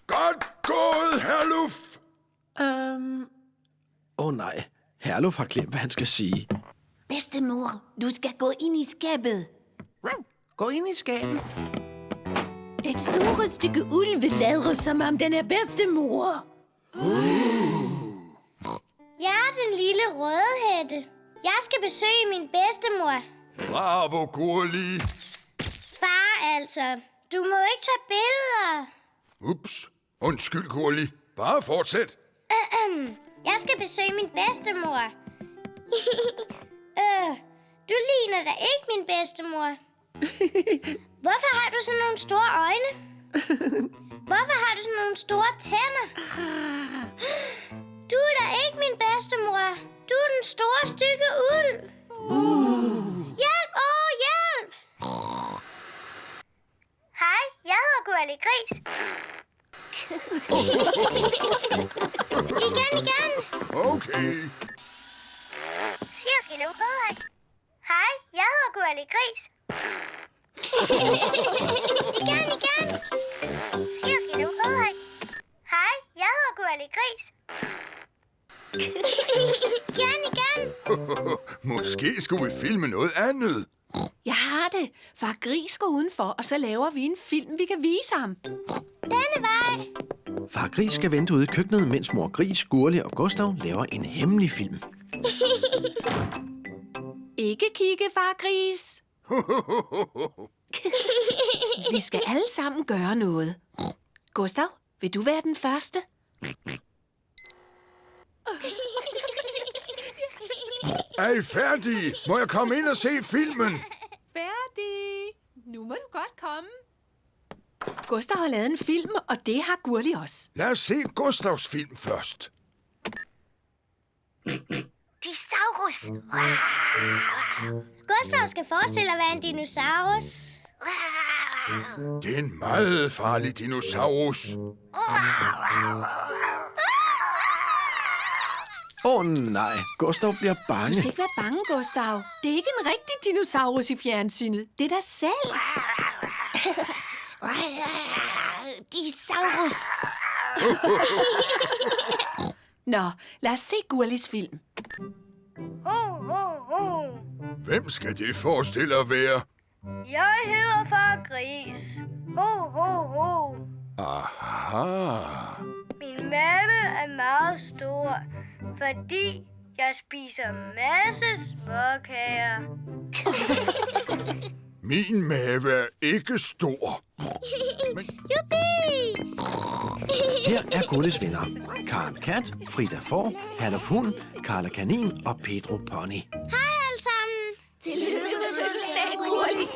Godt gået, Herluf! Nej, Herluf har glemt, hvad han skal sige. Bedstemor, du skal gå ind i skabet. Gå ind i skabet. Den store stykke ulve lader, som om den er bedstemor. Jeg er den lille rødhætte. Jeg skal besøge min bedstemor. Bravo, Gurli. Far altså, du må ikke tage billeder. Ups. Undskyld, Gurli. Bare fortsæt. Jeg skal besøge min bedstemor. Du ligner da ikke min bedstemor. Hvorfor har du sådan nogle store øjne? Hvorfor har du sådan nogle store tænder? Du er da ikke min bedstemor. Du er den store stykke ulv. Hjælp! Hjælp! Hej, jeg hedder Gurli Gris. Igen. Okay. Siger Gille Rødhæk. Hej, jeg hedder Gurli Gris. Igen. Siger Gille Rødhæk. Hej, jeg hedder Gurli Gris. Igen. Måske skulle vi filme noget andet. Jeg har det. Far Gris går udenfor, og så laver vi en film, vi kan vise ham. Denne vej. Far Gris skal vente ude i køkkenet, mens mor Gris, Gurli og Gustav laver en hemmelig film. Ikke kigge, Far Gris. Vi skal alle sammen gøre noget. Gustav, vil du være den første? Er I færdige? Må jeg komme ind og se filmen? Færdig. Nu må du godt komme. Gustav har lavet en film, og det har Gurli også. Lad os se Gustavs film først. Dinosaurus. Gustav skal forestille at være en dinosaurus. Det er en meget farlig dinosaurus. Nej, Gustav bliver Du bange. skal ikke være bange, Gustav. Det er ikke en rigtig dinosaurus i fjernsynet. Det er dig selv. Dinosaurus. Nå, lad os se Gurlis film. Ho. Hvem skal det forestille at være? Jeg hedder Far Gris. Ho. Aha. Min mave er meget stor, fordi jeg spiser masse småkager. Min mave er ikke stor. Jubi! Her er Gurlis venner. Karl Kat, Frida Får, Herluf Hund, Karla Kanin og Pedro Pony. Hej alle sammen. Tillykke med fødselsdagen, Gurli.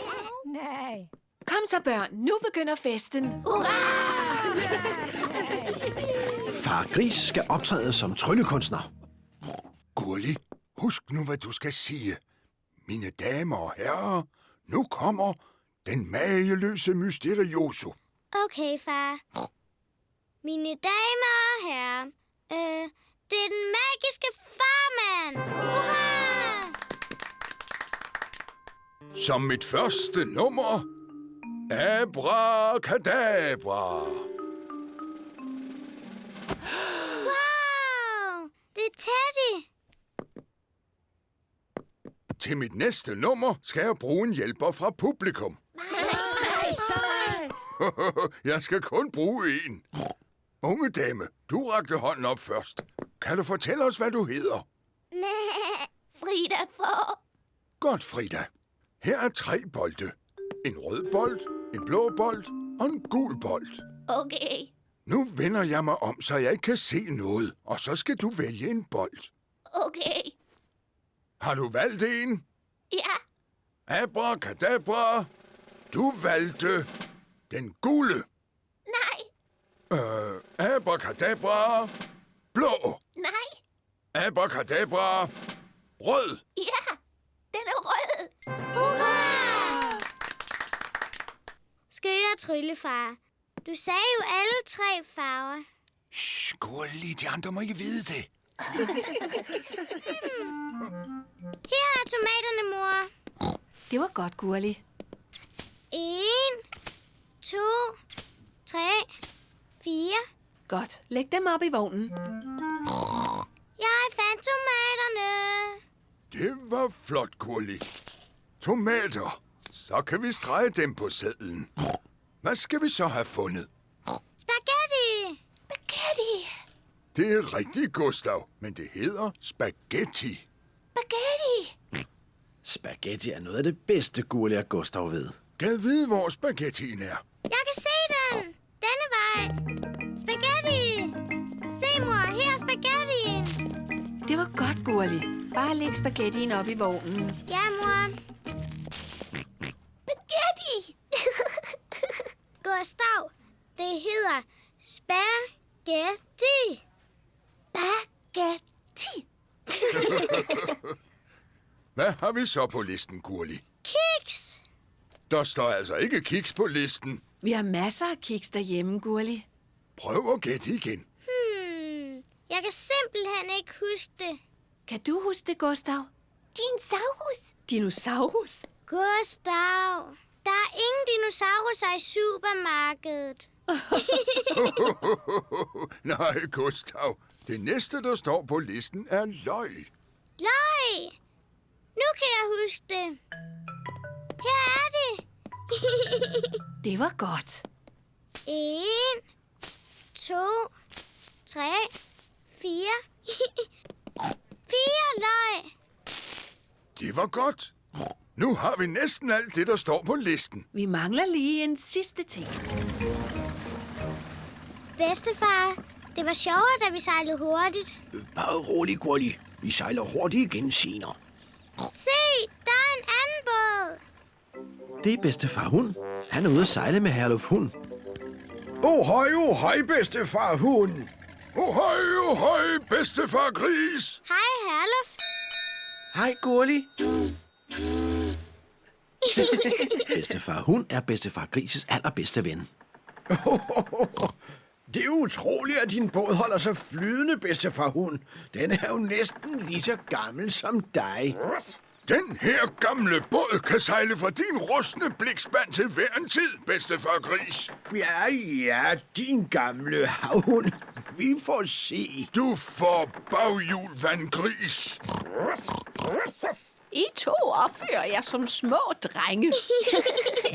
Nej. Kom så, børn. Nu begynder festen. Far Gris skal optræde som tryllekunstner. Gurli, husk nu, hvad du skal sige. Mine damer og herrer, nu kommer den mageløse mysterioso. Okay, far. Mine damer og herrer, det er den magiske farmand. Hurra! Som mit første nummer, Abracadabra. Til mit næste nummer skal jeg bruge en hjælper fra publikum. Jeg skal kun bruge en. Unge dame, du rakte hånden op først. Kan du fortælle os, hvad du hedder? Frida får. Godt, Frida. Her er 3 bolde. En rød bold, en blå bold og en gul bold. Okay. Nu vender jeg mig om, så jeg ikke kan se noget. Og så skal du vælge en bold. Okay. Har du valgt en? Ja. Abracadabra. Du valgte den gule. Nej. Abracadabra. Blå. Nej. Abracadabra. Rød. Ja. Den er rød. Hurra! Skøre tryllefar. Du sagde jo alle 3 farver. Skål lige, de andre må ikke vide det. Her er tomaterne, mor. Det var godt, Gurli. 1, 2, 3, 4. Godt. Læg dem op i vognen. Jeg fandt tomaterne. Det var flot, Gurli. Tomater. Så kan vi strege dem på sedlen. Hvad skal vi så have fundet? Spaghetti. Spaghetti. Det er rigtigt, Gustav, men det hedder spaghetti. Spaghetti. Spaghetti er noget af det bedste, Gurli og Gustav ved. Gad vide, hvor spaghettien er. Jeg kan se den. Denne vej. Spaghetti. Se, mor. Her er spaghettien. Det var godt, Gurli. Bare læg spaghettien op i vognen. Ja, mor. Spaghetti. Gustav, det hedder spaghetti. Spaghetti. Hvad har vi så på listen, Gurli? Kiks. Der står altså ikke kiks på listen. Vi har masser af kiks derhjemme, Gurli. Prøv at gætte igen. Jeg kan simpelthen ikke huske det. Kan du huske det, Gustav? Dinosaurus. Dinosaurus? Gustav, der er ingen dinosauruser i supermarkedet. Nej, Gustav. Det næste, der står på listen, er løg. Løg. Nu kan jeg huske det. Her er det. Det var godt. 1, 2, 3, 4. 4 løg. Det var godt. Nu har vi næsten alt det, der står på listen. Vi mangler lige en sidste ting. Bedstefar, det var sjovere, da vi sejlede hurtigt. Bare rolig, Gurli. Vi sejler hurtigt igen senere. Se, der er en anden båd. Det er bedstefar hund. Han er ude at sejle med Herluf hund. Ohøj, bedstefar hund. Ohøj, bedstefar gris. Hej, Herluf. Hej, Gurli. Bedstefar hund er bedstefar grises allerbedste ven. Det er utroligt, at din båd holder sig flydende, bedstefar hund. Den er jo næsten lige så gammel som dig. Den her gamle båd kan sejle fra din rustne blikspand til hver en tid, bedstefar gris. Ja, din gamle havhund. Vi får se. Du får baghjul, vandgris. I to opfører jer som små drenge.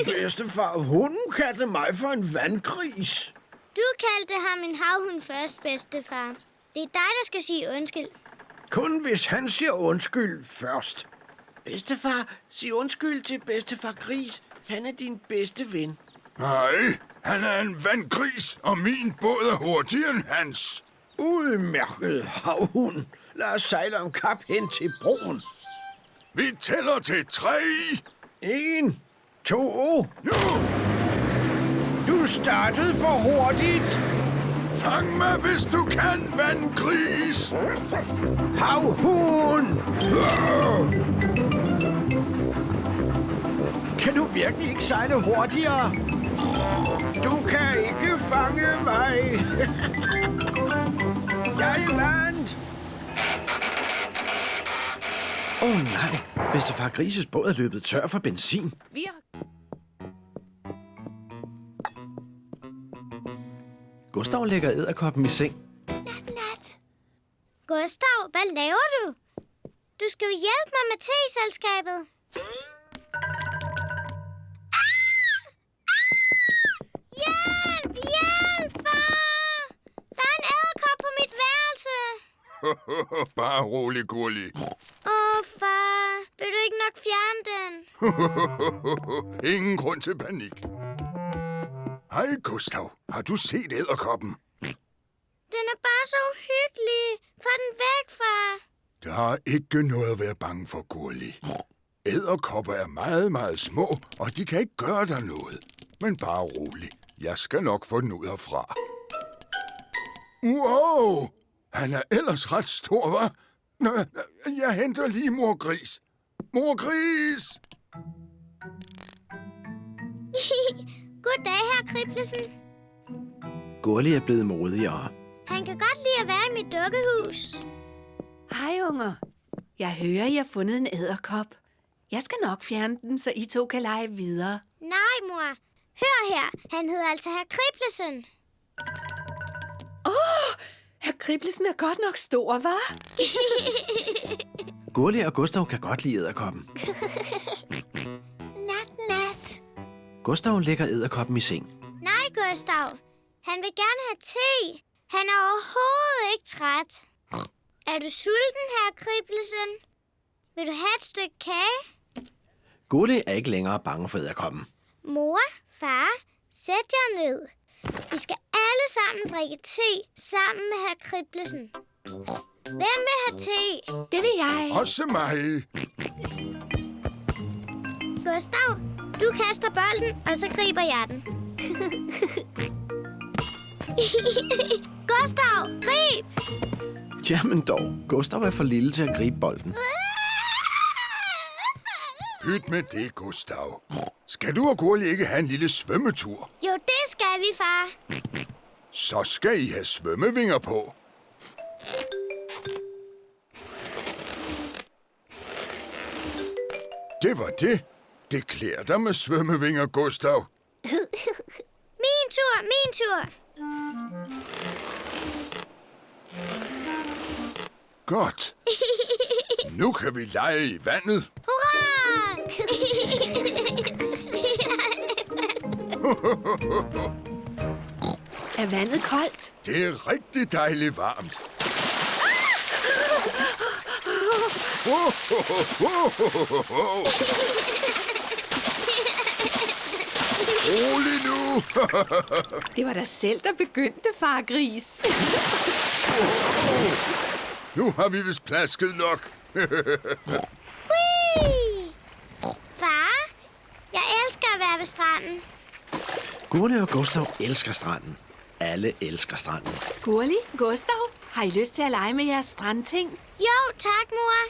Bedstefar hunden kaldte mig for en vandgris. Du kaldte ham en havhund først, bedstefar. Det er dig, der skal sige undskyld. Kun hvis han siger undskyld først. Bedstefar, sig undskyld til bedstefar gris. Han er din bedste ven. Nej, han er en vandgris, og min båd er hurtigere end hans. Udmærket havhund. Lad os sejle om kap hen til broen. Vi tæller til 3. 1, 2. Nu! Du startede for hurtigt. Fang mig, hvis du kan, vandgris. Havhund! Kan du virkelig ikke sejle hurtigere? Du kan ikke fange mig. Jeg vandt. Nej, bedstefar grises båd er løbet tør for benzin. Vi har... Gustav lægger edderkoppen i seng. Nat. Gustav, hvad laver du? Du skal jo hjælpe mig med teselskabet. Hjælp! Hjælp, far! Der er en edderkop på mit værelse. Bare rolig, Gurli. Far. Vil du ikke nok fjerne den? Ingen grund til panik. Hej, Gustav. Har du set edderkoppen? Den er bare så uhyggelig. Få den væk, far. Der er ikke noget at være bange for, Gurli. Edderkopper er meget, meget små, og de kan ikke gøre dig noget. Men bare rolig. Jeg skal nok få den ud herfra. Wow! Han er ellers ret stor, hva'? Nå, jeg henter lige mor Gris. Mor Gris! Goddag, herr Kriblesen. Gurli er blevet modigere. Han kan godt lide at være i mit dukkehus. Hej, unger. Jeg hører, I har fundet en edderkop. Jeg skal nok fjerne den, så I to kan lege videre. Nej, mor. Hør her. Han hedder altså herr Kriblesen. Herr Kriblesen er godt nok stor, hva'? Gurli og Gustav kan godt lide edderkoppen. Nat, nat. Gustav lægger edderkoppen i seng. Nej, Gustav. Han vil gerne have te. Han er overhovedet ikke træt. Er du sulten, herr Kriblesen? Vil du have et stykke kage? Gurli er ikke længere bange for edderkoppen. Mor, far, sæt jer ned. Vi skal alle sammen drikke te sammen med herr Kriblesen. Hvem vil have te? Det vil jeg. Også mig. Gustav, du kaster bolden, og så griber jeg den. Gustav, grib! Jamen dog, Gustav er for lille til at gribe bolden. Pyt med det, Gustav. Skal du og Gurli ikke have en lille svømmetur? Jo, det skal vi, far. Så skal I have svømmevinger på. Det var det. Det klæder dig med svømmevinger, Gustav. Min tur, min tur. Godt. Nu kan vi lege i vandet. Hurra! Er vandet koldt? Det er rigtig dejligt varmt. Rolig nu. Det var dig selv, der begyndte, far Gris. Nu har vi vist plasket nok. Whee! Far, jeg elsker at være ved stranden. Gurli og Gustav elsker stranden. Alle elsker stranden. Gurli, Gustav, har I lyst til at lege med jeres strandting? Jo, tak, mor.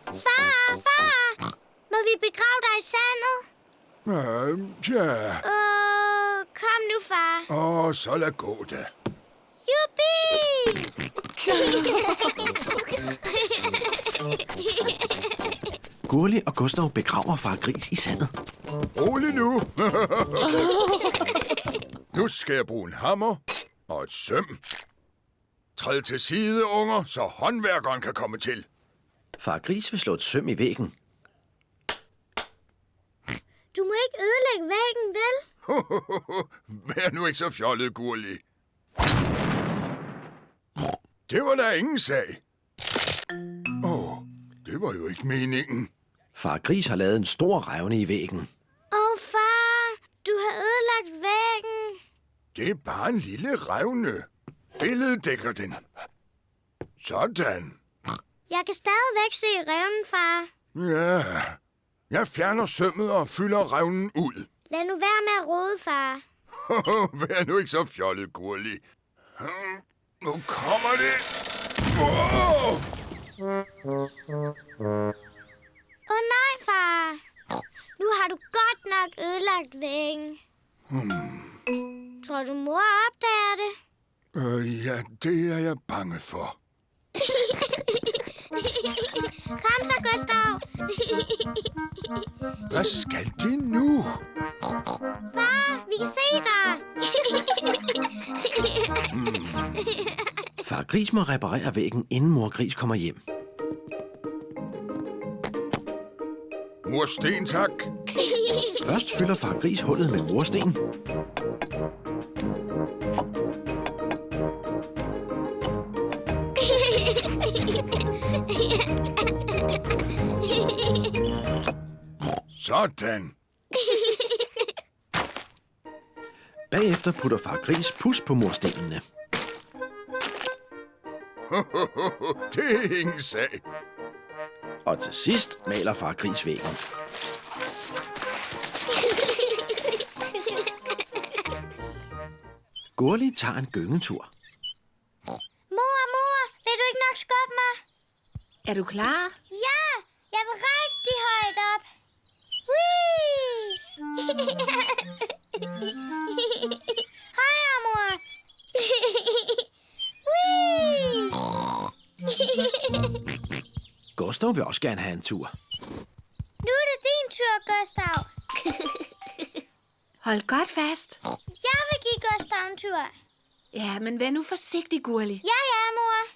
Far! Må vi begrave dig i sandet? Tja. Kom nu, far. Så lad gå da. Jubi! Gurli og Gustav begraver far Gris i sandet. Rolig nu. Nu skal jeg bruge en hammer og et søm. Træd til side, unger, så håndværkeren kan komme til. Far Gris vil slå et søm i væggen. Du må ikke ødelægge væggen, vel? Vær nu ikke så fjollet, Gurli. Det var der ingen sag. Det var jo ikke meningen. Far Gris har lavet en stor revne i væggen. Far, du har ødelagt væggen. Det er bare en lille revne. Billedet dækker den. Sådan. Jeg kan stadigvæk se revnen, far. Ja. Jeg fjerner sømmet og fylder revnen ud. Lad nu være med at rode, far. Vær nu ikke så fjollet, Gurli. Nu kommer det. Nej, far. Nu har du godt nok ødelagt væggen. Tror du, mor opdager det? Ja, det er jeg bange for. Kom så, Gustav. Hvad skal de nu? Far, vi kan se dig. Far Gris må reparere væggen, inden mor Gris kommer hjem. Mursten, tak. Først fylder far Gris hullet med mursten. Sådan. Bagefter putter far Gris pus på murstenene. Det er ingen sag. Og til sidst maler far Gris væggen. Gurli tager en gyngetur. Mor, vil du ikke nok skubbe mig? Er du klar? Ja, jeg vil rigtig højt op. Whee! Hej, mor. Whee! Gustav vil også gerne have en tur. Nu er det din tur, Gustav. Hold godt fast. Jeg vil give Gustav en tur. Ja, men vær nu forsigtig, Gurli. Ja, mor.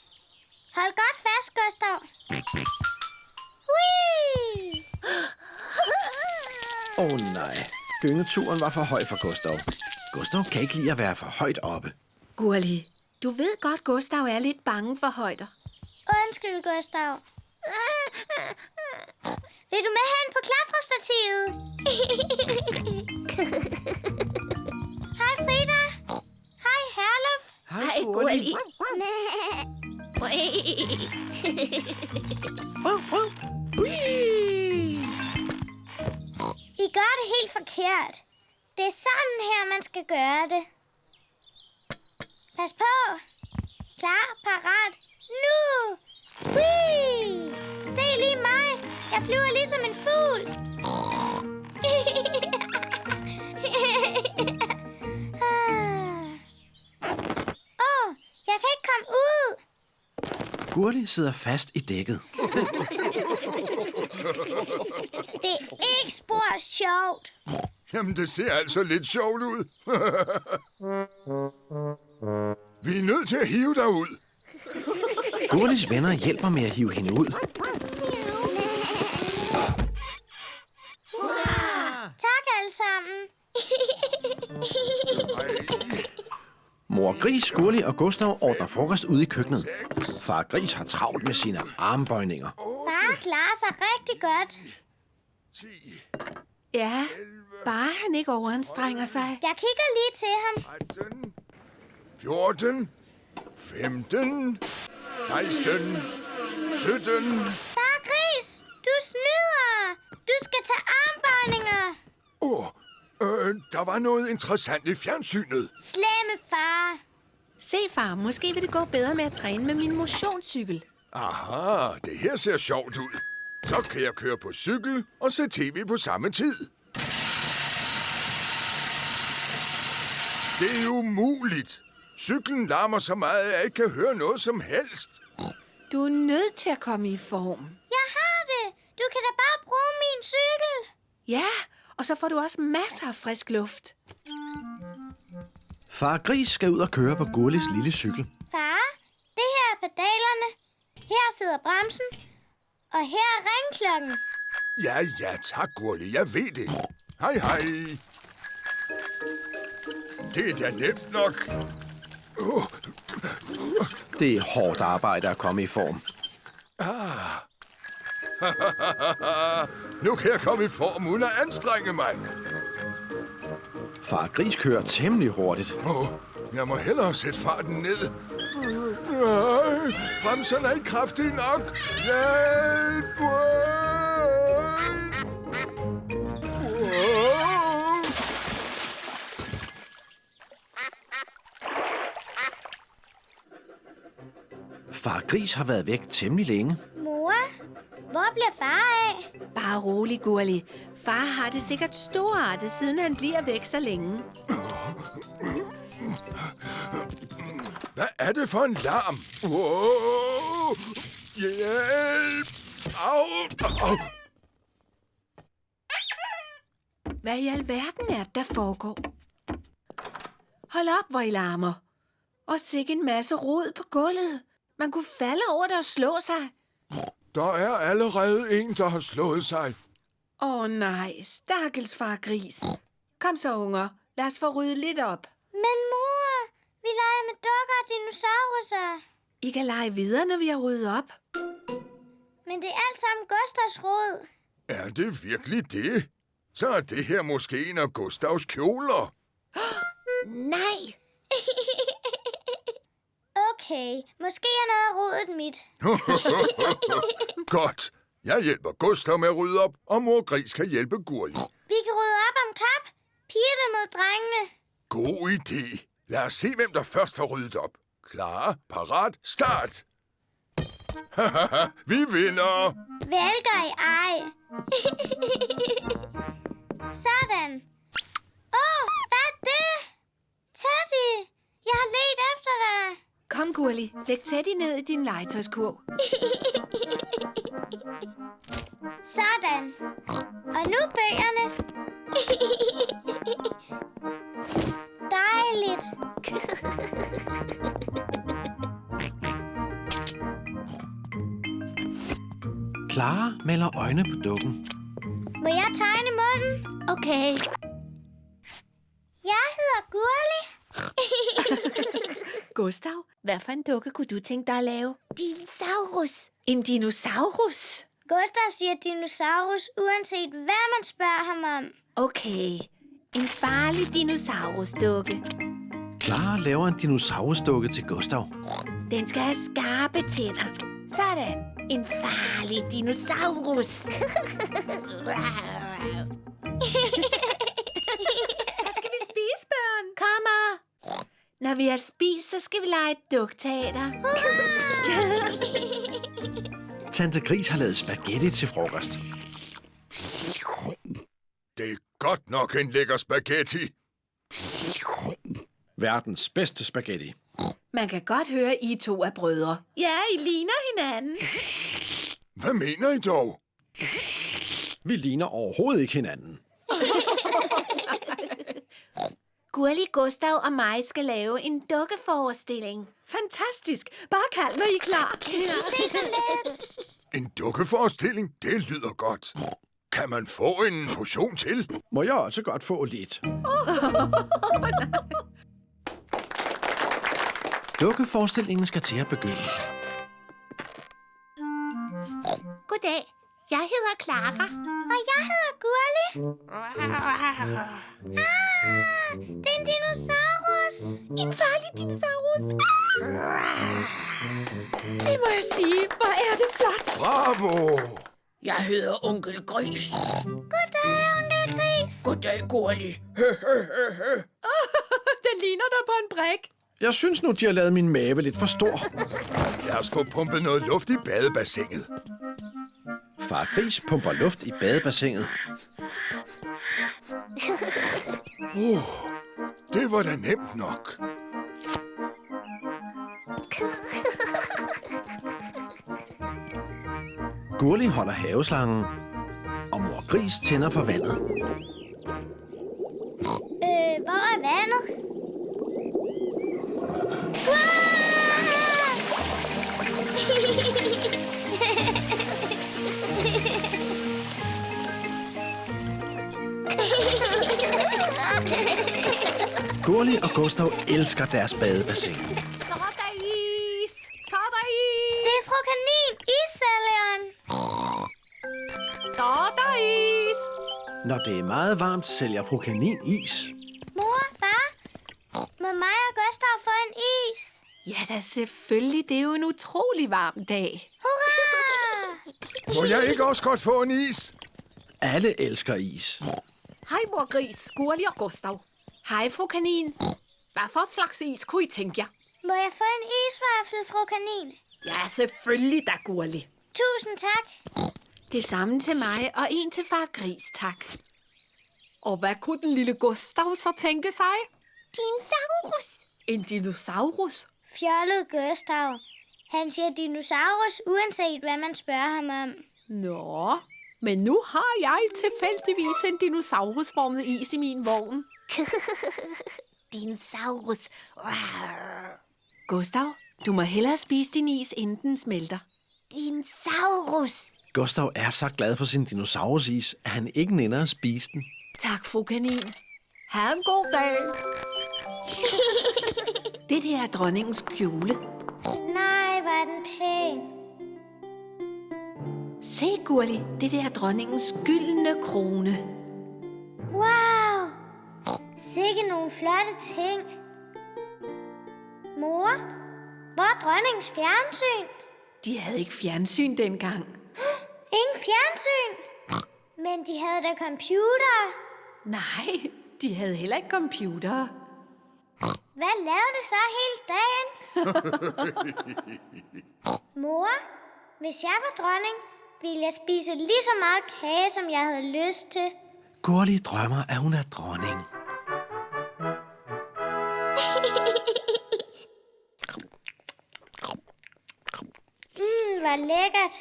Hold godt fast, Gustav. Whee! Nej, gyngeturen var for høj for Gustav. Gustav kan ikke lide at være for højt oppe. Gurli, du ved godt, Gustav er lidt bange for højder. Undskyld, Gustav. Vil du med hen på klatrestativet? Hej, Frida. Hej, Herluf. Hej, Gurli. I gør det helt forkert. Det er sådan her, man skal gøre det. Pas på. Klar, parat, nu! Whee! Se lige mig. Jeg flyver ligesom en fugl. Jeg kan ikke komme ud. Gurli sidder fast i dækket. Det er ikke spor sjovt. Jamen, det ser altså lidt sjovt ud. Vi er nødt til at hive dig ud. Gurlis venner hjælper med at hive hende ud. Tak alle sammen. Mor Gris, Gurli og Gustav ordner frokost ude i køkkenet. Far Gris har travlt med sine armbøjninger. Far klarer sig rigtig godt. Ja, bare han ikke overanstrenger sig. Jeg kigger lige til ham. 13, 14, 15, 16, 17... Far Gris, du snyder. Du skal tage armbøjninger. Der var noget interessant i fjernsynet. Slemme far. Se, far, måske vil det gå bedre med at træne med min motionscykel. Aha, det her ser sjovt ud. Så kan jeg køre på cykel og se tv på samme tid. Det er umuligt. Cyklen larmer så meget, at jeg ikke kan høre noget som helst. Du er nødt til at komme i form. Jeg har det. Du kan da bare bruge min cykel. Ja, og så får du også masser af frisk luft. Far Gris skal ud og køre på Gurlis lille cykel. Far, det her er pedalerne. Her sidder bremsen. Og her er ringklokken. Ja, tak, Gurli. Jeg ved det. Hej, hej. Det er da nemt nok. Det er hårdt arbejde at komme i form. Nu kan jeg komme i form uden at anstrenge mig. Far Gris kører temmelig hurtigt. Jeg må hellere sætte farten ned. Bremserne er ikke kraftige nok. Hjælp! Far Gris har været væk temmelig længe. Mor, hvor bliver far af? Bare rolig, Gurli. Far har det sikkert storartet, siden han bliver væk så længe. Hvad er det for en larm? Hjælp! Au! Hvad i alverden er det, der foregår? Hold op, hvor I larmer. Og sikke en masse rod på gulvet. Man kunne falde over det og slå sig. Der er allerede en, der har slået sig. Nej, stakkels far gris. Kom så, unger. Lad os få ryddet lidt op. Men mor, vi leger med dukker og dinosauruser. I kan lege videre, når vi har ryddet op. Men det er alt sammen Gustavs rod. Er det virkelig det? Så er det her måske en af Gustavs kjoler. Nej, Okay, måske er noget af rodet mit. Godt. Jeg hjælper Gustav med at rydde op, og mor Gris kan hjælpe Gurli. Vi kan rydde op om kap. Pigerne mod drengene. God idé. Lad os se, hvem der først får ryddet op. Klar, parat, start! Vi vinder! Vælger i ej. Sådan. Hvad er det? Teddy, jeg har ledt efter dig. Kom, Gurli. Læg Teddy ned i din legetøjskurv. Sådan. Og nu bøgerne. Dejligt. Clara maler øjne på dukken. Må jeg tegne munden? okay. Jeg hedder Gurli. Gustav, hvad for en dukke kunne du tænke dig at lave? Dinosaurus. En dinosaurus? Gustav siger dinosaurus, uanset hvad man spørger ham om. Okay, en farlig dinosaurusdukke. Clara laver en dinosaurusdukke til Gustav. Den skal have skarpe tænder. Sådan. En farlig dinosaurus. Så skal vi spise, børn. Kommer. Når vi har spist, så skal vi lege et dukteater. Tante Gris har lavet spaghetti til frokost. Det er godt nok en lækker spaghetti. Verdens bedste spaghetti. Man kan godt høre, I to er brødre. Ja, I ligner hinanden. Hvad mener I dog? Vi ligner overhovedet ikke hinanden. Gurli, Gustav og mig skal lave en dukkeforestilling. Fantastisk. Bare kald, når I er klar. En dukkeforestilling? Det lyder godt. Kan man få en portion til? Må jeg også godt få lidt? Dukkeforestillingen skal til at begynde. Goddag. Jeg hedder Clara. Og jeg hedder Gurli. Det er en dinosaurus. En farlig dinosaurus. Det må jeg sige. Hvor er det flot. Bravo! Jeg hedder Onkel Gris. Goddag, onkel Gris. Goddag, Gurli. Den ligner dig på en brik. Jeg synes nu, de har lavet min mave lidt for stor. Lad os få pumpet noget luft i badebassinet. Far Gris pumper luft i badebassinet. Det var da nemt nok. Gurli holder haveslangen, og mor Gris tænder for vandet. Hvor er vandet? Gurli og Gustav elsker deres badebassin. Så er der is. Så er der is. Det er fru Kanin, issælgeren. Så er der is. Når det er meget varmt, sælger fru Kanin is. Mor, far, må mig og Gustav få en is? Ja da, selvfølgelig. Det er jo en utrolig varm dag. Hurra! Må jeg ikke også godt få en is? Alle elsker is. Hej, mor Gris, Gurli og Gustav. Hej, fru Kanin. Hvad for slags is kunne I tænke jer? Må jeg få en isvaffel, fru Kanin? Ja, selvfølgelig da, Gurli. Tusind tak. Det samme til mig, og en til far Gris, tak. Og hvad kunne den lille Gustav så tænke sig? Dinosaurus. En dinosaurus? Fjollet Gustav. Han siger dinosaurus, uanset hvad man spørger ham om. Nå, men nu har jeg tilfældigvis en dinosaurusformet is i min vogn. Dinosaurus. Gustav, du må hellere spise din is, inden den smelter. Dinosaurus. Gustav er så glad for sin dinosaurusis, at han ikke nænder at spise den. Tak, fru kanin. Ha' en god dag. Det der er dronningens kjole. Nej, hvor er den pæn. Se, Gurli, det der er dronningens gyldne krone. Wow! Sikke nogle flotte ting. Mor, hvor er dronningens fjernsyn? De havde ikke fjernsyn dengang. Ingen fjernsyn? Men de havde da computer. Nej, de havde heller ikke computere. Hvad lavede det så hele dagen? Mor, hvis jeg var dronning, ville jeg spise lige så meget kage, som jeg havde lyst til. Gurli drømmer, at hun er dronning. Hvor lækkert.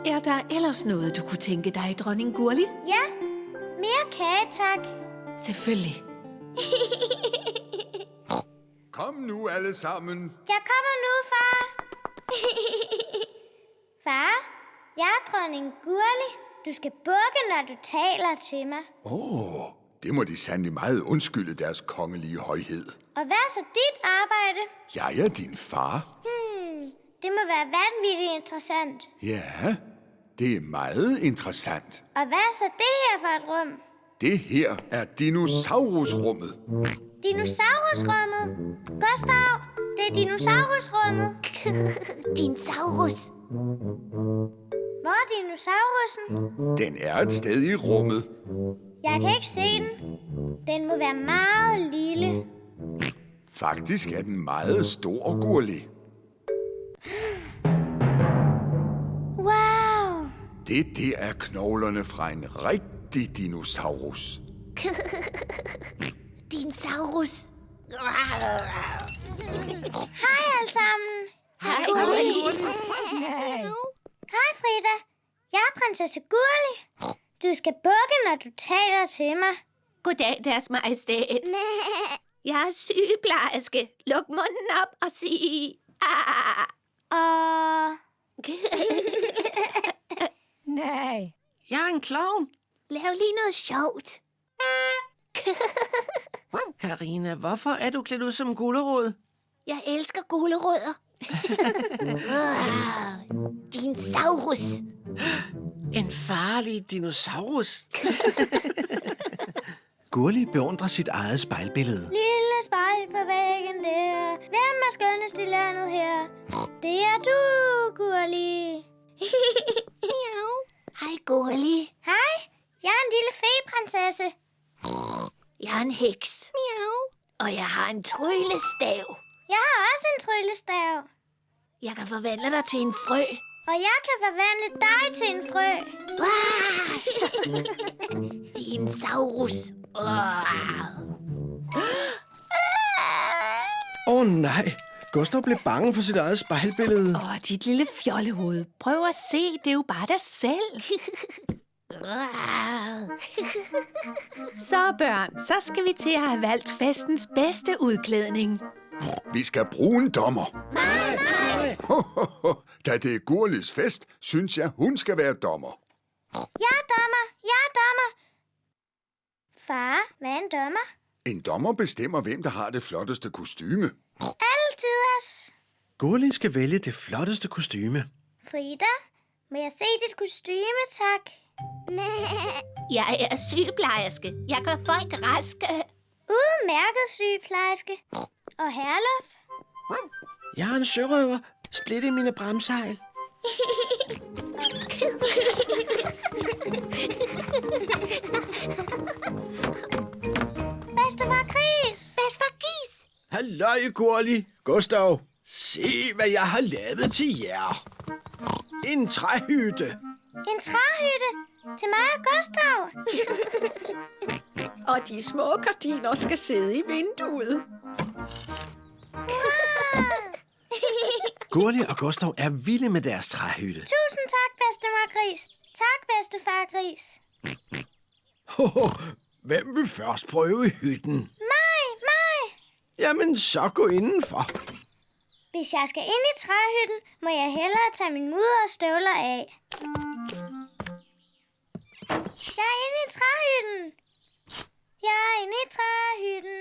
Er der ellers noget, du kunne tænke dig, dronning Gurli? Ja, mere kage, tak. Selvfølgelig. Kom nu alle sammen. Jeg kommer nu, far. Far, jeg er dronning Gurli. Du skal bukke, når du taler til mig. Det må de sandelig meget undskylde deres kongelige højhed. Og hvad er så dit arbejde? Jeg er din far. Det må være vanvittigt interessant. Ja, det er meget interessant. Og hvad er så det her for et rum? Det her er dinosaurusrummet. Dinosaurusrummet? Gustav, det er dinosaurusrummet. Dinosaurus. Hvor er dinosaurussen? Den er et sted i rummet. Jeg kan ikke se den. Den må være meget lille. Faktisk er den meget stor, Gurli. Wow! Det der er knoglerne fra en rigtig dinosaurus. Dinosaurus. Hej alle sammen. Hej, Gurli. Hej Frida. Jeg er prinsesse Gurli. Du skal bukke, når du taler til mig. Goddag, deres majestæt. Jeg er sygeplejerske. Luk munden op og sig... Ah. Og... Nej. Jeg er en klovn. Lav lige noget sjovt. Karina, hvorfor er du klædt ud som gulerod? Jeg elsker gulerødder. Dinosaurus. En farlig dinosaurus. Gurli beundrer sit eget spejlbillede. Lille spejl på væggen der. Hvem er skønnest i landet her? Det er du, Gurli. Hej, Gurli. Hej, jeg er en lille feprinsesse. Jeg er en heks. Og jeg har en tryllestav. Jeg har også en tryllestav. Jeg kan forvandle dig til en frø. Og jeg kan forvandle dig til en frø. Dinosaurus. Nej, Gustav blev bange for sit eget spejlbillede. Dit lille fjollehoved. Prøv at se, det er jo bare dig selv. Så børn, så skal vi til at have valgt festens bedste udklædning. Vi skal bruge en dommer. Nej. Da det er Gurlis fest, synes jeg, hun skal være dommer. Jeg er dommer. Jeg er dommer. Far, hvad er en dommer? En dommer bestemmer, hvem der har det flotteste kostyme. Altid os. Gurli skal vælge det flotteste kostyme. Frida, må jeg se dit kostyme, tak? Jeg er sygeplejerske. Jeg gør folk raske. Udmærket sygeplejerske. Og Herluf? Jeg er en sørøver. Split i mine bremsejl. Bedstefar Gris. Bedstefar Gris. Halløj, Gurli. Gustav, se, hvad jeg har lavet til jer. En træhytte. En træhytte til mig og Gustav. Og de små gardiner skal sidde i vinduet. Gurli og Gustav er vilde med deres træhytte. Tusind tak, Bedstefar Gris. Tak, Bedstefar Gris. Hvem vil først prøve hytten? Mig. Jamen, så gå indenfor. Hvis jeg skal ind i træhytten, må jeg hellere tage min mudder og støvler af. Jeg er inde i træhytten. Jeg er inde i træhytten.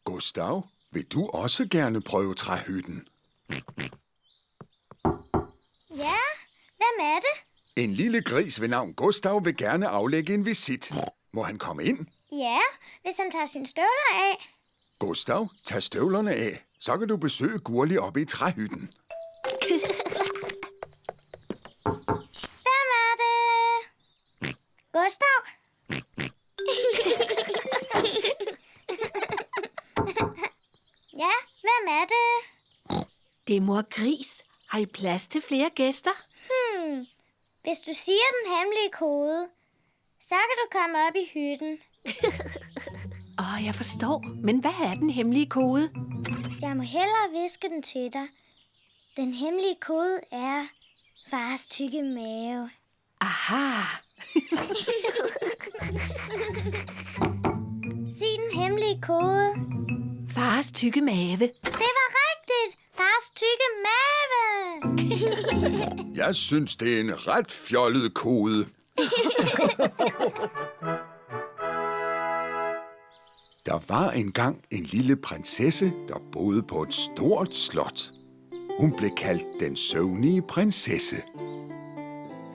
Gustav, vil du også gerne prøve træhytten? Ja, hvem er det? En lille gris ved navn Gustav vil gerne aflægge en visit. Må han komme ind? Ja, hvis han tager sine støvler af. Gustav, tag støvlerne af. Så kan du besøge Gurli oppe i træhytten. Hvem er det? Gustav? Ja, hvem er det? Det er mor Gris. Har I plads til flere gæster? Hvis du siger den hemmelige kode, så kan du komme op i hytten. Jeg forstår. Men hvad er den hemmelige kode? Jeg må hellere viske den til dig. Den hemmelige kode er fars tykke mave. Aha! Sig den hemmelige kode. Fars tykke mave. Det var rigtigt. Fars tykke mave. Jeg synes, det er en ret fjollet kode. Der var engang en lille prinsesse, der boede på et stort slot. Hun blev kaldt den søvnige prinsesse.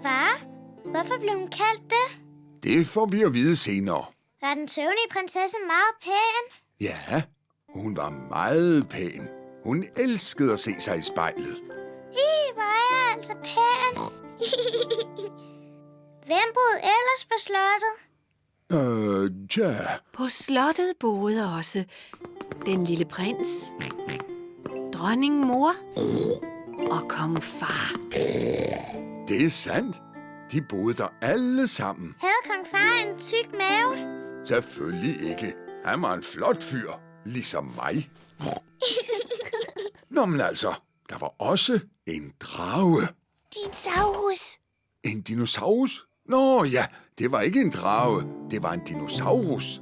Far, hvorfor blev hun kaldt det? Det får vi at vide senere. Var den søvnige prinsesse meget pæn? Ja, hun var meget pæn. Hun elskede at se sig i spejlet. Hvor er jeg altså pæn. Hvem boede ellers på slottet? Tja. På slottet boede også den lille prins, dronningen mor og kong far. Det er sandt. De boede der alle sammen. Havde kong far en tyk mave? Selvfølgelig ikke. Han var en flot fyr, ligesom mig. Nå, men altså, der var også en drage. Dinosaurus. En dinosaurus? Nå ja, det var ikke en drage. Det var en dinosaurus.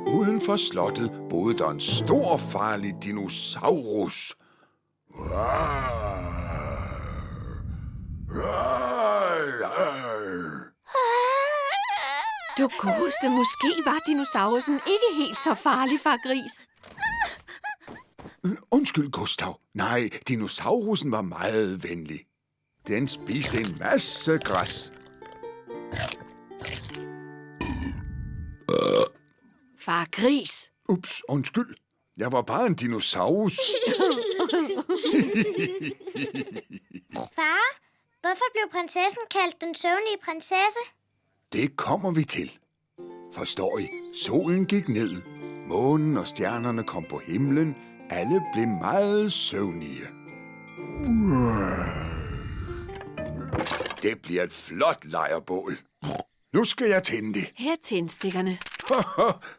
Uden for slottet boede der en stor, farlig dinosaurus. Du godeste, måske var dinosaurusen ikke helt så farlig, far Gris. Undskyld, Gustav. Nej, dinosaurusen var meget venlig. Den spiste en masse græs. Far Gris. Ups, undskyld. Jeg var bare en dinosaurus. Far, hvorfor blev prinsessen kaldt den søvnige prinsesse? Det kommer vi til. Forstår I? Solen gik ned. Månen og stjernerne kom på himlen. Alle blev meget søvnige. Det bliver et flot lejrbål. Nu skal jeg tænde det. Her er tændstikkerne.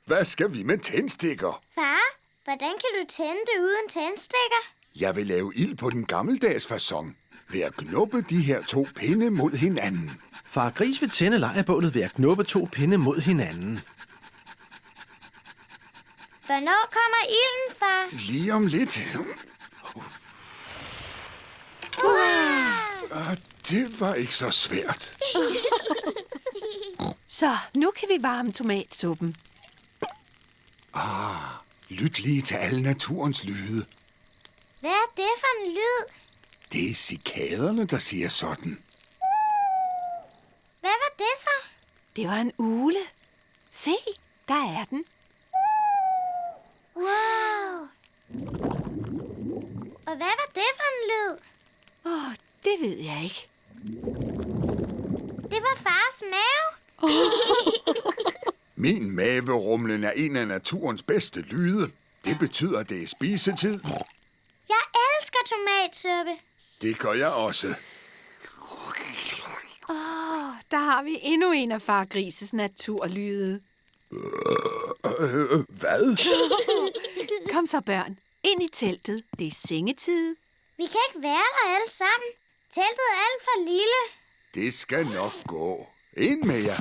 Hvad skal vi med tændstikker? Far, hvordan kan du tænde det uden tændstikker? Jeg vil lave ild på den gammeldags facon ved at knuppe de her 2 pinde mod hinanden. Far Gris vil tænde lejrbålet ved at knuppe 2 pinde mod hinanden. Hvornår kommer ilden, far? Lige om lidt. Det var ikke så svært. Så, nu kan vi varme tomatsuppen. Lyt lige til alle naturens lyde. Hvad er det for en lyd? Det er cikaderne, der siger sådan. Hvad var det så? Det var en ugle. Se, der er den. Wow! Og hvad var det for en lyd? Det ved jeg ikke. Det var fars mave. Min maverumlen er en af naturens bedste lyde. Det betyder, at det er spisetid. Jeg elsker tomatsuppe. Det gør jeg også. Der har vi endnu en af far Grises naturlyde. Hvad? Kom så, børn. Ind i teltet. Det er sengetid. Vi kan ikke være der alle sammen. Teltet er alt for lille. Det skal nok gå. Ind med jer.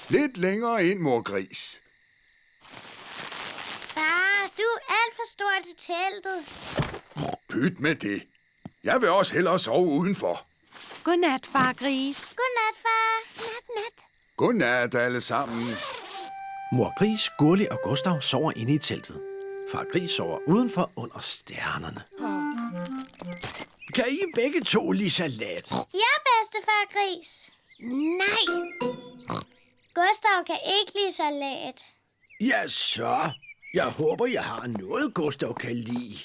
Lidt længere ind, mor Gris. Du er alt for stor til teltet. Pyt med det. Jeg vil også hellere sove udenfor. Godnat, far Gris. Godnat, far. Godnat alle sammen. Mor Gris, Gurli og Gustav sover inde i teltet. Far Gris sover udenfor under stjernerne. Kan I begge to lide salat? Ja, bedstefar Gris. Nej. Gustav kan ikke lide salat. Ja, så. Jeg håber, jeg har noget, Gustav kan lide.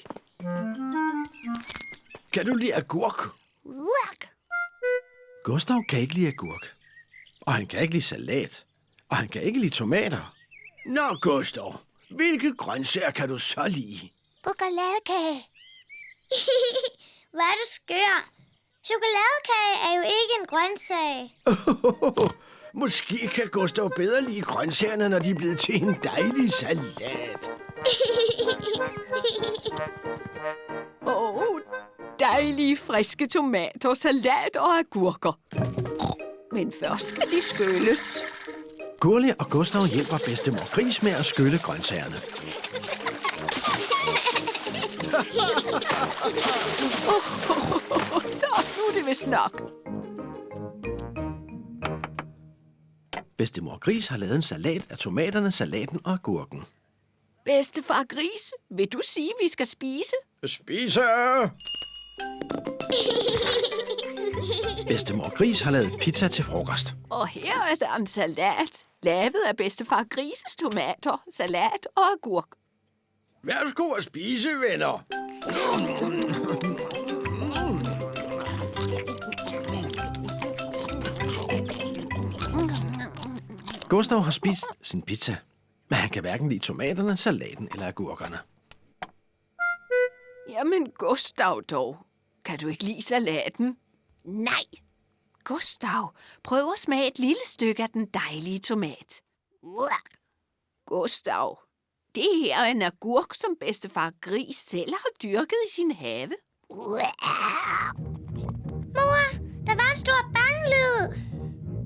Kan du lide agurk? Urk. Gustav kan ikke lide agurk. Og han kan ikke lide salat. Og han kan ikke lide tomater. Nå, Gustav. Hvilke grøntsager kan du så lide? Chokoladekage. Hvor er du skør. Chokoladekage er jo ikke en grøntsag. Måske kan Gustav bedre lide grøntsagerne, når de er blevet til en dejlig salat. Dejlige, friske tomater, salat og agurker. Men først skal de skylles. Gurli og Gustav hjælper bedstemor Gris med at skylle grøntsagerne. Så nu er det vist nok. Bedstemor Gris har lavet en salat af tomaterne, salaten og agurken. Bedstefar Gris, vil du sige, at vi skal spise? Spise! Bedstemor Gris har lavet pizza til frokost. Og her er der en salat, lavet af bedstefar Grises tomater, salat og agurk. Værsgo at spise, venner. Gustav har spist sin pizza, men han kan hverken lide tomaterne, salaten eller agurkerne. Jamen, Gustav dog. Kan du ikke lide salaten? Nej. Gustav, prøv at smage et lille stykke af den dejlige tomat. Urk. Gustav, det her er en agurk, som bedstefar Gris selv har dyrket i sin have. Mor, der var en stor banglyd.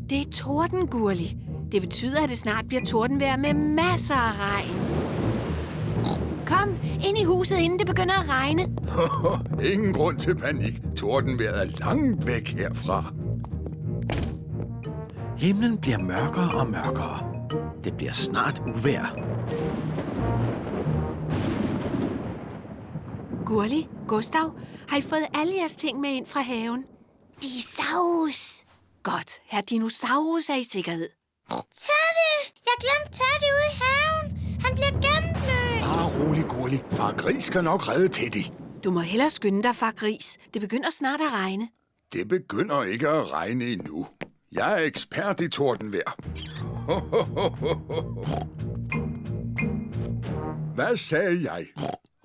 Det er torden, Gurli. Det betyder, at det snart bliver tordenvejr med masser af regn. Kom ind i huset, inden det begynder at regne. Ingen grund til panik. Tordenvejret er langt væk herfra. Himlen bliver mørkere og mørkere. Det bliver snart uvejr. Gurli, Gustav, har I fået alle jeres ting med ind fra haven? Dinosaurus. Godt, her dinosaurus er i sikkerhed. Teddy! Jeg glemte Teddy ude i haven. Han bliver gennemblødt. Bare rolig, Gurli. Far Gris skal nok redde Teddy. Du må hellere skynde dig, far Gris. Det begynder snart at regne. Det begynder ikke at regne endnu. Jeg er ekspert i tordenvejr. Hvad sagde jeg?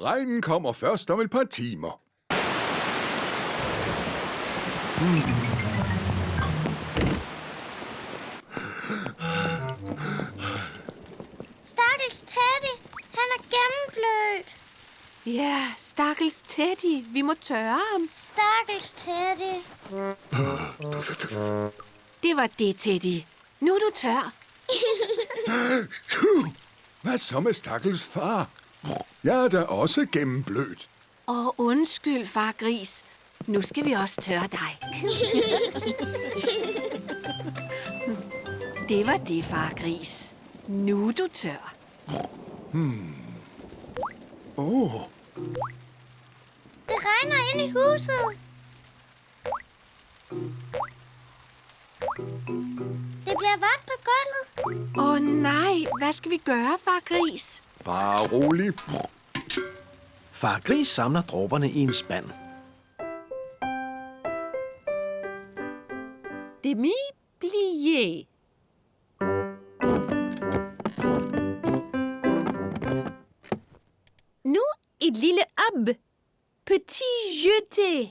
Regnen kommer først om et par timer. Stakkels Teddy. Han er gennemblødt. Ja, stakkels Teddy. Vi må tørre ham. Stakkels Teddy. Det var det, Teddy. Nu er du tør. Hvad så med stakkels far? Jeg er da også gennemblødt. Og undskyld, far Gris. Nu skal vi også tørre dig. Det var det, far Gris. Nu er du tør. Det regner inde i huset. Det bliver vådt på gulvet. Åh nej, hvad skal vi gøre, far Gris? Bare rolig. Far Gris samler dråberne i en spand. Demi plié. Nu et lille ab. Petit jeté.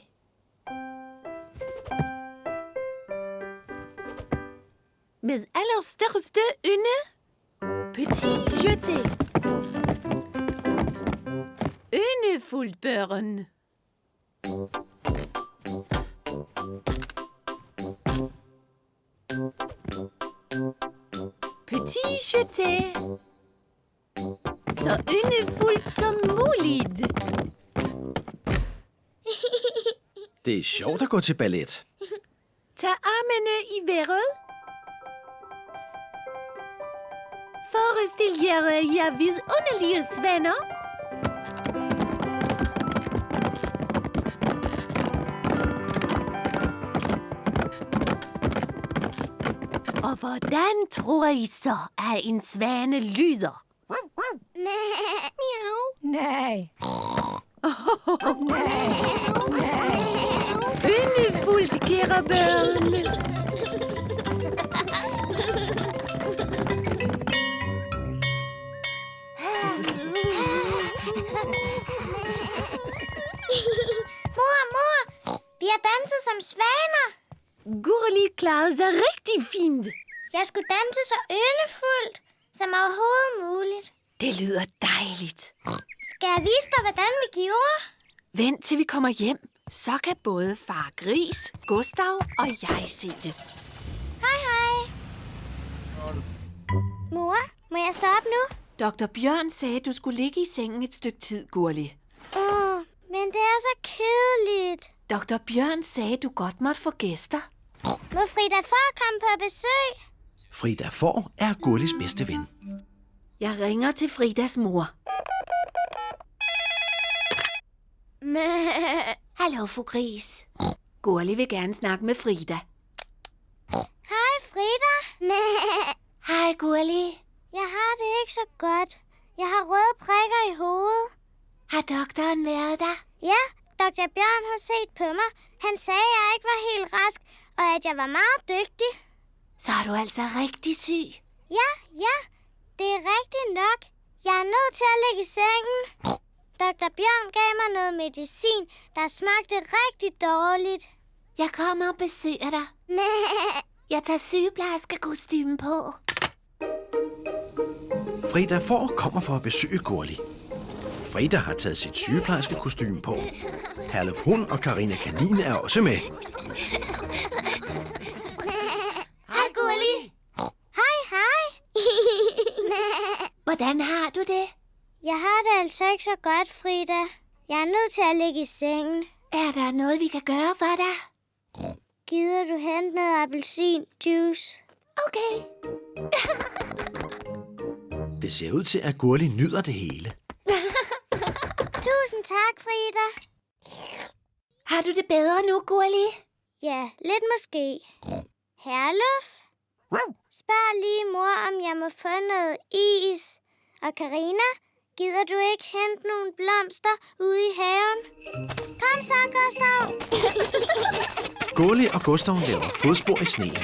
Med allerstørste ynde. Petit jeté. Yndefuldt børn. Petit jeté. Så så yndefuldt som muligt. Det er sjovt at gå til ballet. Tag armene i vejret. Forestil jer vidunderlige svaner. Og hvordan tror I så, at en svane lyder? Nej. Yndefuldt, kære børn. Mor! Vi har danset som svaner. Gurli klarede sig rigtig fint. Jeg skulle danse så yndefuldt som overhovedet muligt. Det lyder dejligt. Skal jeg vise dig, hvordan vi gjorde? Vent til vi kommer hjem. Så kan både far Gris, Gustav og jeg se det. Hej. Mor, må jeg stå op nu? Dr. Bjørn sagde, at du skulle ligge i sengen et stykke tid, Gurli. Men det er så kedeligt. Dr. Bjørn sagde, at du godt måtte få gæster. Må Frida Får komme på besøg? Frida Får er Gurlis bedste ven. Jeg ringer til Fridas mor. Hallo, fru Gris. Gurli vil gerne snakke med Frida. Hej, Frida. Hej, Gurli. Jeg har det ikke så godt. Jeg har røde prikker i hovedet. Har doktoren været der? Ja, Dr. Bjørn har set på mig. Han sagde, at jeg ikke var helt rask, og at jeg var meget dygtig. Så er du altså rigtig syg. Ja, det er rigtigt nok. Jeg er nødt til at ligge i sengen. Dr. Bjørn gav mig noget medicin, der smagte rigtig dårligt. Jeg kommer og besøger dig. Jeg tager sygeplejerskekostymen på. Frida Får kommer for at besøge Gurli. Frida har taget sit sygeplejerskekostyme på. Herluf Hund og Karina Kanin er også med. Hej, Gurli. Hej. Hvordan har du det? Jeg har det altså ikke så godt, Frida. Jeg er nødt til at ligge i sengen. Er der noget, vi kan gøre for dig? Gider du hente noget appelsinjuice? Okay. Det ser ud til, at Gurli nyder det hele. Tusind tak, Frida. Har du det bedre nu, Gurli? Ja, lidt måske. Herluf? Spørg lige mor, om jeg må få noget is. Og Karina, gider du ikke hente nogle blomster ude i haven? Kom så, Gustav. Gurli og Gustav laver fodspor i sneen.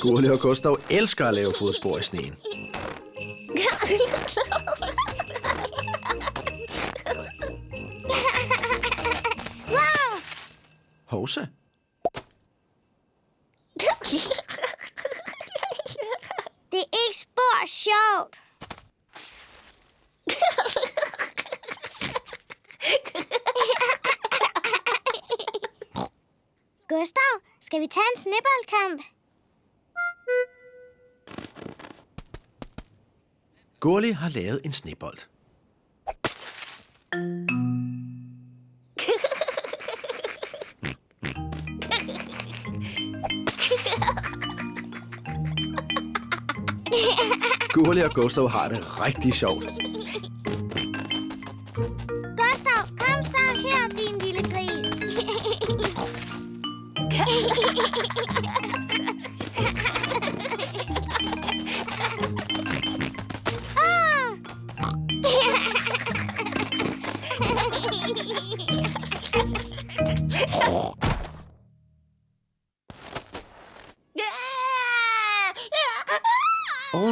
Gurli og Gustav elsker at lave fodspor i sneen. Wow! Hovsa. Det er ikke spor sjovt. Gustav, skal vi tage en sneboldkamp? Gurli har lavet en snebold. Gurli og Gustav har det rigtig sjovt. Gustav, kom så her, din lille gris.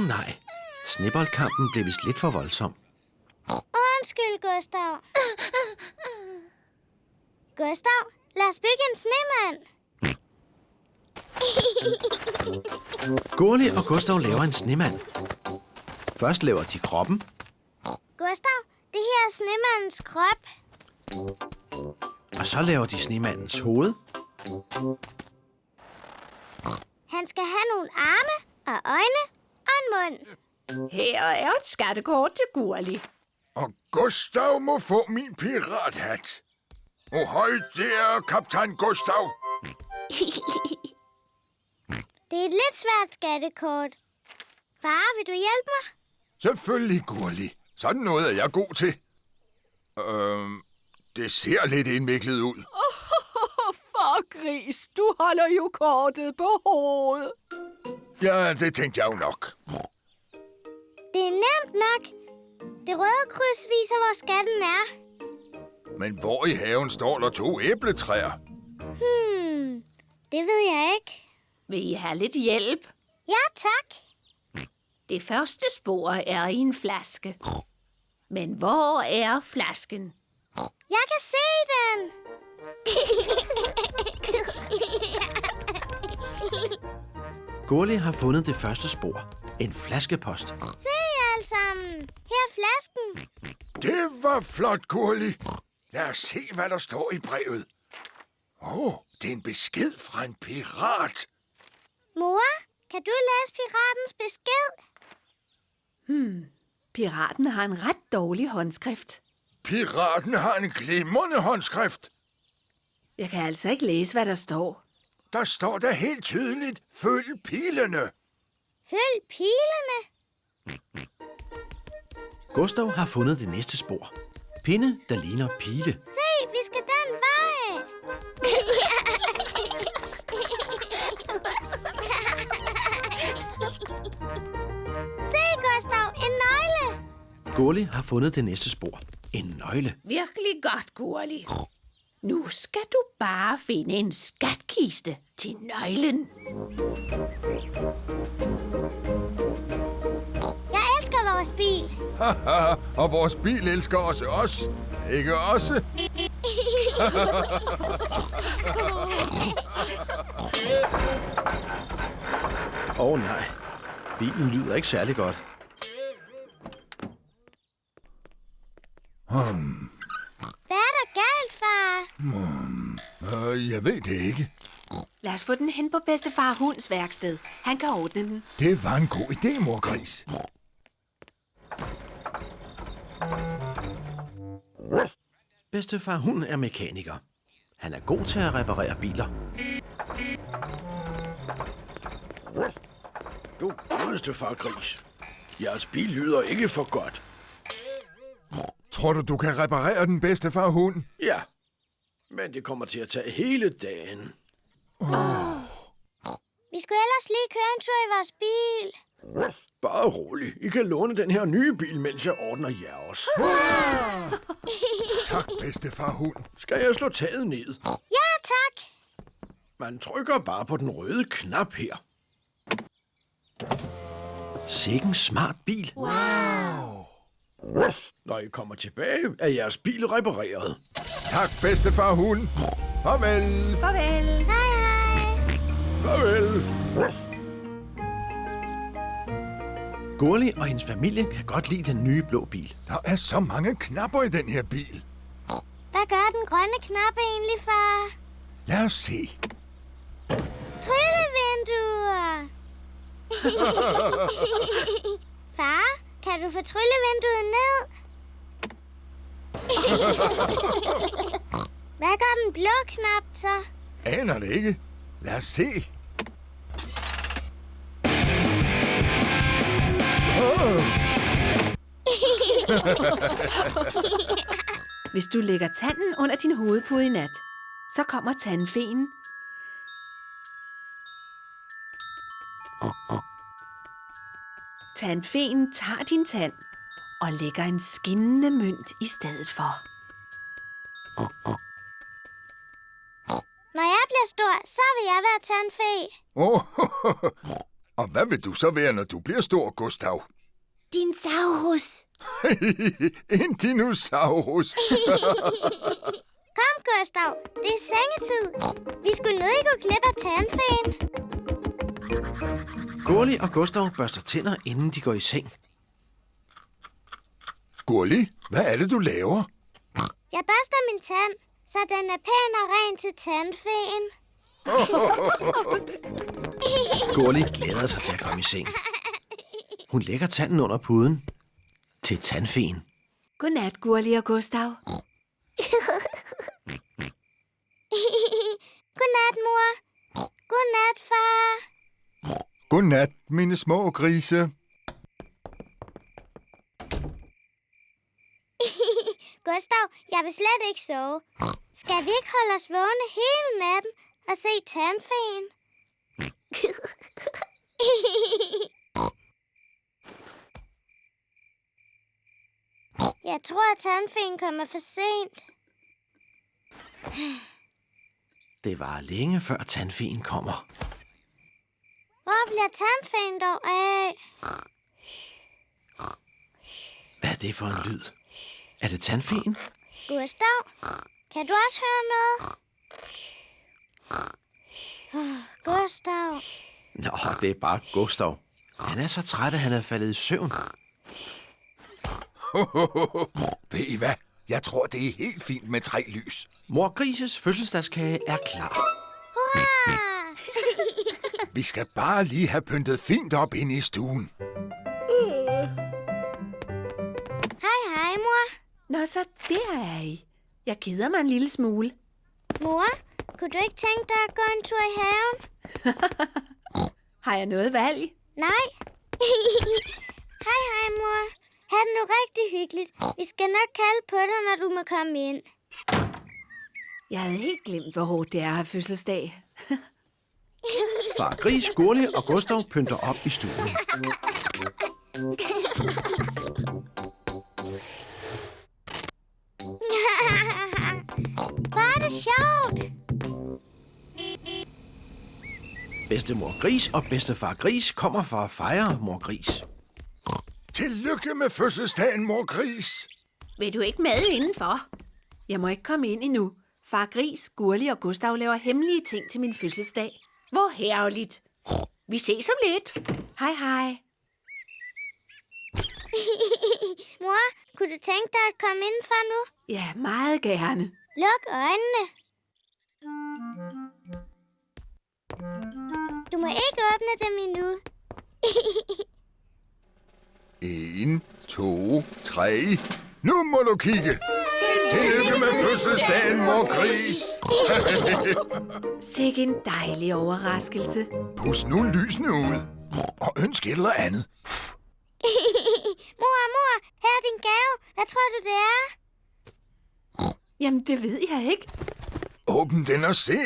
Nej, sneboldkampen blev vist lidt for voldsom. Undskyld, Gustav. Gustav, lad os bygge en snemand. Gurli og Gustav laver en snemand. Først laver de kroppen. Gustav, det her er snemandens krop. Og så laver de snemandens hoved. Han skal have nogle arme og øjne og en mund. Her er et skattekort til Gurli. Og Gustav må få min pirathat. Ohøj, det er kaptajn Gustav. Det er et lidt svært skattekort. Far, vil du hjælpe mig? Selvfølgelig, Gurli. Sådan noget er jeg god til. Det ser lidt indviklet ud. For gris, du holder jo kortet på hovedet. Ja, det tænkte jeg jo nok. Det er nemt nok. Det røde kryds viser, hvor skatten er. Men hvor i haven står der 2 æbletræer? Det ved jeg ikke. Vil I have lidt hjælp? Ja, tak. Det første spor er i en flaske. Men hvor er flasken? Jeg kan se den. Gurli har fundet det første spor. En flaskepost. Se alle sammen. Her er flasken. Det var flot, Gurli. Lad os se, hvad der står i brevet. Det er en besked fra en pirat. Mor, kan du læse piratens besked? Piraten har en ret dårlig håndskrift. Piraten har en glimrende håndskrift. Jeg kan altså ikke læse, hvad der står. Der står der helt tydeligt, følg pilene. Følg pilene. Gustav har fundet det næste spor. Pinde, der ligner pile. Se, vi skal den vej. Se, Gustav, en nøgle. Gurli har fundet det næste spor. En nøgle. Virkelig godt, Gurli. Nu skal du bare finde en skatkiste til nøglen. Jeg elsker vores bil. Og vores bil elsker os. Ikke også? Nej, bilen lyder ikke særlig godt. Hvad er der galt, far? Jeg ved det ikke. Lad os få den hen på bedstefar Hunds værksted. Han kan ordne den. Det var en god idé, mor Gris. Bedstefar Hund er mekaniker. Han er god til at reparere biler. Du godeste far Gris. Jeres bil lyder ikke for godt. Tror du kan reparere den, bedstefar Hund? Ja, men det kommer til at tage hele dagen. Vi skulle ellers lige køre en tur i vores bil. Bare rolig. I kan låne den her nye bil, mens jeg ordner jeres. Tak, bedstefar Hund. Skal jeg slå taget ned? Ja, tak. Man trykker bare på den røde knap her. Sikken smart bil. Når I kommer tilbage, er jeres bil repareret. Tak, bedstefar Hund. Farvel. Farvel. Hej, hej. Farvel. Gurli og hendes familie kan godt lide den nye blå bil. Der er så mange knapper i den her bil. Hvad gør den grønne knap egentlig, far? Lad os se. Tryllevinduer. Far, kan du få tryllevinduet ned? Hvad gør den blå knap så? Aner det ikke. Lad os se. Hvis du lægger tanden under din hovedpude i nat, så kommer tandfeen. Tandfeen tager din tand og lægger en skinnende mønt i stedet for. Når jeg bliver stor, så vil jeg være tandfe. Og hvad vil du så være, når du bliver stor, Gustav? Dinosaurus. En dinosaurus. Kom, Gustav. Det er sengetid. Vi skulle nødig gå glip af tandfeen. Gurli og Gustav børster tænder, inden de går i seng. Gurli, hvad er det, du laver? Jeg børster min tand, så den er pæn og ren til tandfeen. Gurli glæder sig til at komme i seng. Hun lægger tanden under puden til tandfeen. Godnat, Gurli og Gustav. Godnat, mor. Godnat, far. Godnat, mine små grise. Gustav, jeg vil slet ikke sove. Skal vi ikke holde os vågne hele natten og se tandfeen? Jeg tror, at tandfeen kommer for sent. Det var længe før tandfeen kommer. Hvor bliver tandfeen dog af? Hvad er det for en lyd? Er det tandfeen? Gustav, kan du også høre noget? Gustav. Nå, det er bare Gustav. Han er så træt, at han er faldet i søvn. Ved I hvad? Jeg tror, det er helt fint med 3 lys. Mor Grises fødselsdagskage er klar. Hurra! Vi skal bare lige have pyntet fint op inde i stuen. Hej, mor. Nå, så der er I. Jeg keder mig en lille smule. Mor, kunne du ikke tænke dig at gå en tur i haven? Har jeg noget valg? Nej. Hej, mor. Ha' det nu rigtig hyggeligt. Vi skal nok kalde på dig, når du må komme ind. Jeg havde helt glemt, hvor hårdt det er at have fødselsdag. Far Gris, Gurli og Gustav pynter op i stuen. Hvor er det sjovt. Bedstemor Gris og bedstefar Gris kommer for at fejre mor Gris. Tillykke med fødselsdagen, mor Gris. Vil du ikke med indenfor? Jeg må ikke komme ind endnu. Far Gris, Gurli og Gustav laver hemmelige ting til min fødselsdag. Hvor herligt. Vi ses om lidt. Hej, hej. Mor, kunne du tænke dig at komme indenfor nu? Ja, meget gerne. Luk øjnene. Du må ikke åbne dem endnu. 1, 2, 3. Nu må du kigge. Tillykke med fødselsdagen, mor Gris. Sikke en dejlig overraskelse. Pus nu lysene ud. Og ønsk et eller andet. Mor, her er din gave. Hvad tror du, det er? Jamen, det ved jeg ikke. Åbn den og se.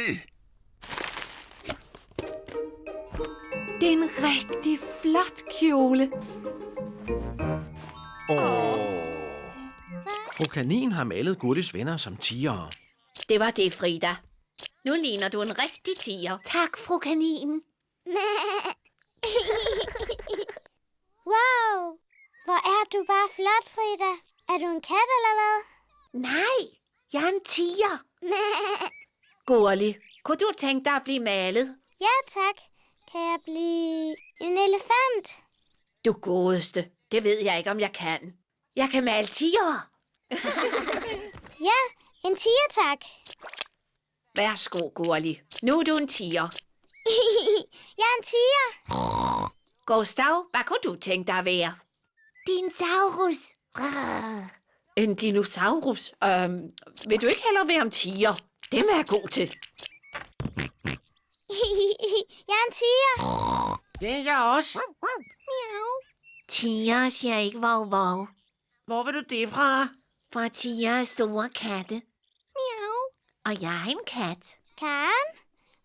Det er en rigtig flot kjole. Fru Kanin har malet Gurlis venner som tigere. Det var det, Frida. Nu ligner du en rigtig tiger. Tak, fru Kanin. Wow, hvor er du bare flot, Frida. Er du en kat, eller hvad? Nej, jeg er en tiger. Gurli, kunne du tænke dig at blive malet? Ja, tak. Kan jeg blive en elefant? Du godeste. Det ved jeg ikke, om jeg kan. Jeg kan male tiger. Ja, en tiger, tak. Værsgo, Gurli. Nu er du en tiger. Jeg er en tiger. Gustav, hvad kunne du tænke dig at være? Dinosaurus. En dinosaurus? Vil du ikke hellere være en tiger? Dem er jeg god til. Jeg er en tiger. Det er jeg også. Miau. Tiger siger ikke vov vov. Hvor vil du det fra? For tiger er store katte. Miau. Og jeg er en kat. Karen,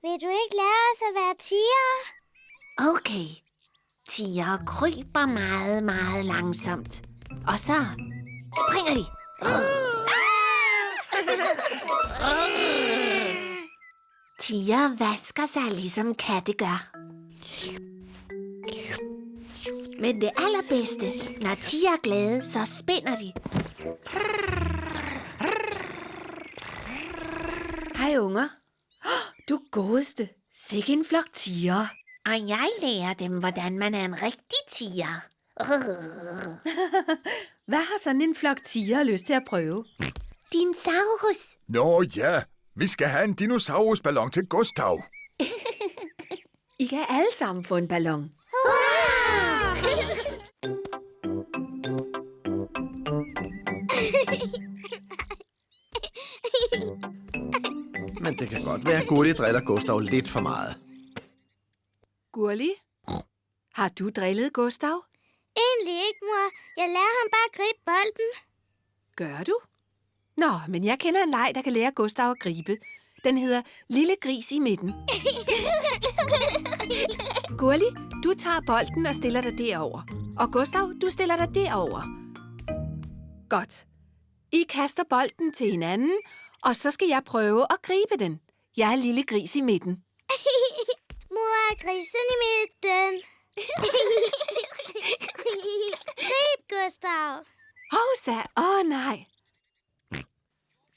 vil du ikke lære os at være tiger? Okay. Tiger kryber meget, meget langsomt. Og så springer de. Tiger vasker sig ligesom katte gør. Men det allerbedste, når tiger er glade, så spænder de. Hej, unger. Du godeste. Sikke en flok tiger. Og jeg lærer dem, hvordan man er en rigtig tiger. Hvad har sådan en flok tiger lyst til at prøve? Dinosaurus. Nå ja, vi skal have en dinosaurusballon til Gustav. I kan alle sammen få en ballon. men det kan godt være, at Gurli driller Gustav lidt for meget. Gurli, har du drillet Gustav? Egentlig ikke, mor. Jeg lærer ham bare at gribe bolden. Gør du? Nå, men jeg kender en leg, der kan lære Gustav at gribe. Den hedder Lille Gris i midten. Gurli, du tager bolden og stiller dig derover. Og Gustav, du stiller dig derover. Godt. I kaster bolden til hinanden, og så skal jeg prøve at gribe den. Jeg er Lille Gris i midten. Mor er grisen i midten. Grib, Gustav. Hovsa, nej.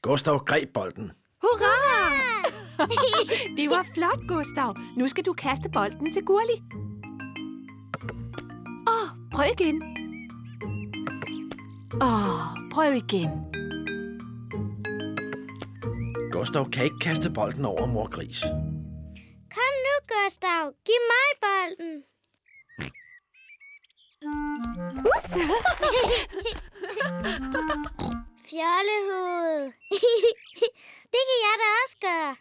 Gustav greb bolden. Hurra! Det var flot, Gustav. Nu skal du kaste bolden til Gurli. Prøv igen. Prøv igen. Gustav kan ikke kaste bolden over mor Gris. Kom nu, Gustav. Giv mig bolden. Fjollehoved. Det kan jeg da også gøre.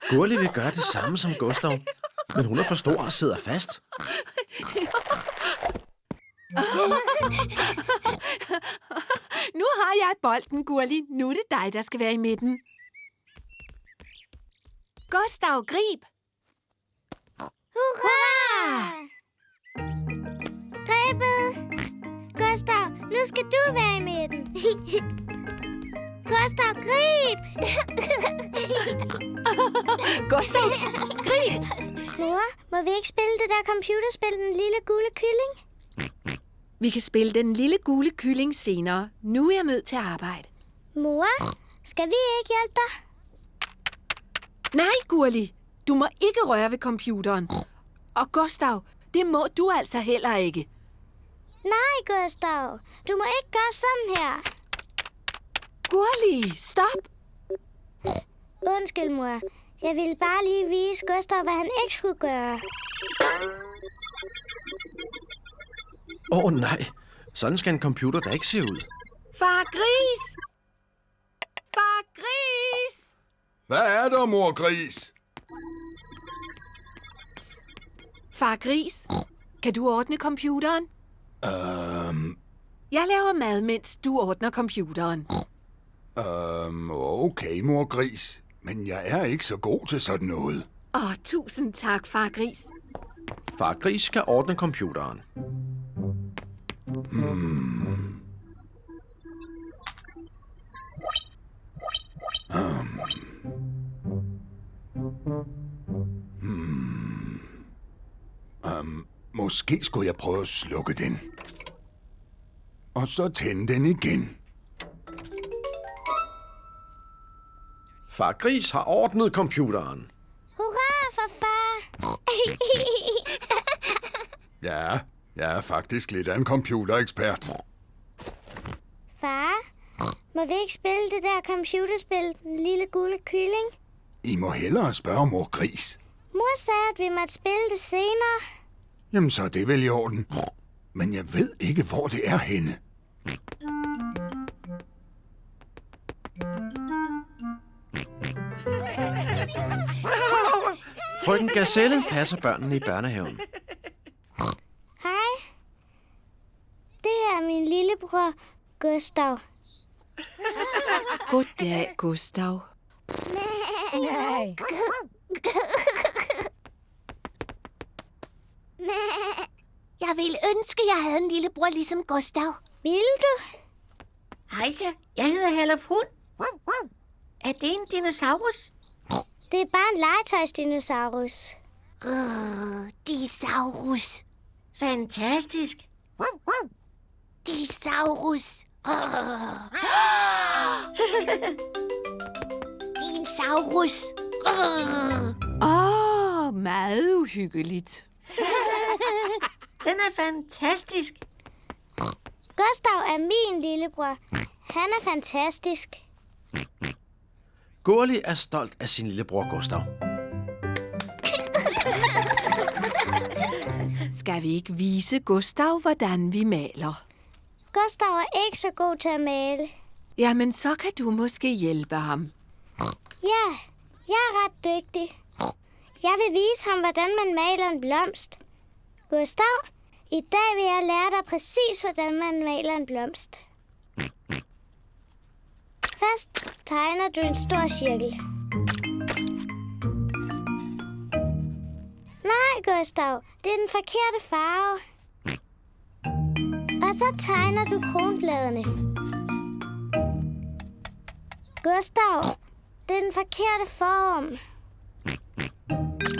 Gurli vil gøre det samme som Gustav, men hun er for stor og sidder fast. Nu har jeg bolden, Gurli. Nu er det dig, der skal være i midten. Gustav, grib! Hurra! Grebet. Gustav, nu skal du være i midten. Gustav, grib! Gustav, grib! Mor, må vi ikke spille det der computerspil, Den Lille Gule Kylling? Vi kan spille Den Lille Gule Kylling senere. Nu er jeg nødt til at arbejde. Mor, skal vi ikke hjælpe dig? Nej, Gurli. Du må ikke røre ved computeren. Og Gustav, det må du altså heller ikke. Nej, Gustav. Du må ikke gøre sådan her. Gurli, stop! Undskyld, mor. Jeg ville bare lige vise Gustav, hvad han ikke skulle gøre. Nej. Sådan skal en computer da ikke se ud. Far Gris! Far Gris! Hvad er der, mor Gris? Far Gris, kan du ordne computeren? Jeg laver mad, mens du ordner computeren. Okay, mor Gris. Men jeg er ikke så god til sådan noget. Tusind tak, Far Gris. Far Gris skal ordne computeren. Måske skulle jeg prøve at slukke den. Og så tænde den igen. Far Gris har ordnet computeren. Hurra for far! Ja, jeg er faktisk lidt af en computerekspert. Far, må vi ikke spille det der computerspil, Den Lille Gule Kylling? I må hellere spørge mor Gris. Mor sagde, at vi måtte spille det senere. Jamen, så er det vel i orden. Men jeg ved ikke, hvor det er henne. Frøken Gazelle passer børnene i børnehaven. Hej. Det er min lillebror, Gustav. Goddag, Gustav. Nej. Jeg ville ønske, jeg havde en lillebror ligesom Gustav. Vil du? Hejsa, jeg hedder Herluf Hund. Er det en dinosaurus? Det er bare en legetøjsdinosaurus. Disaurus. Fantastisk. Disaurus. Dinosaurus. Meget uhyggeligt. Den er fantastisk. Gustav er min lillebror. Han er fantastisk. Gurli er stolt af sin lillebror Gustav. Skal vi ikke vise Gustav, hvordan vi maler? Gustav er ikke så god til at male. Jamen, så kan du måske hjælpe ham. Ja, jeg er ret dygtig. Jeg vil vise ham, hvordan man maler en blomst. Gustav, i dag vil jeg lære dig præcis, hvordan man maler en blomst. Først tegner du en stor cirkel. Nej, Gustav, det er den forkerte farve. Og så tegner du kronbladene. Gustav, det er den forkerte form.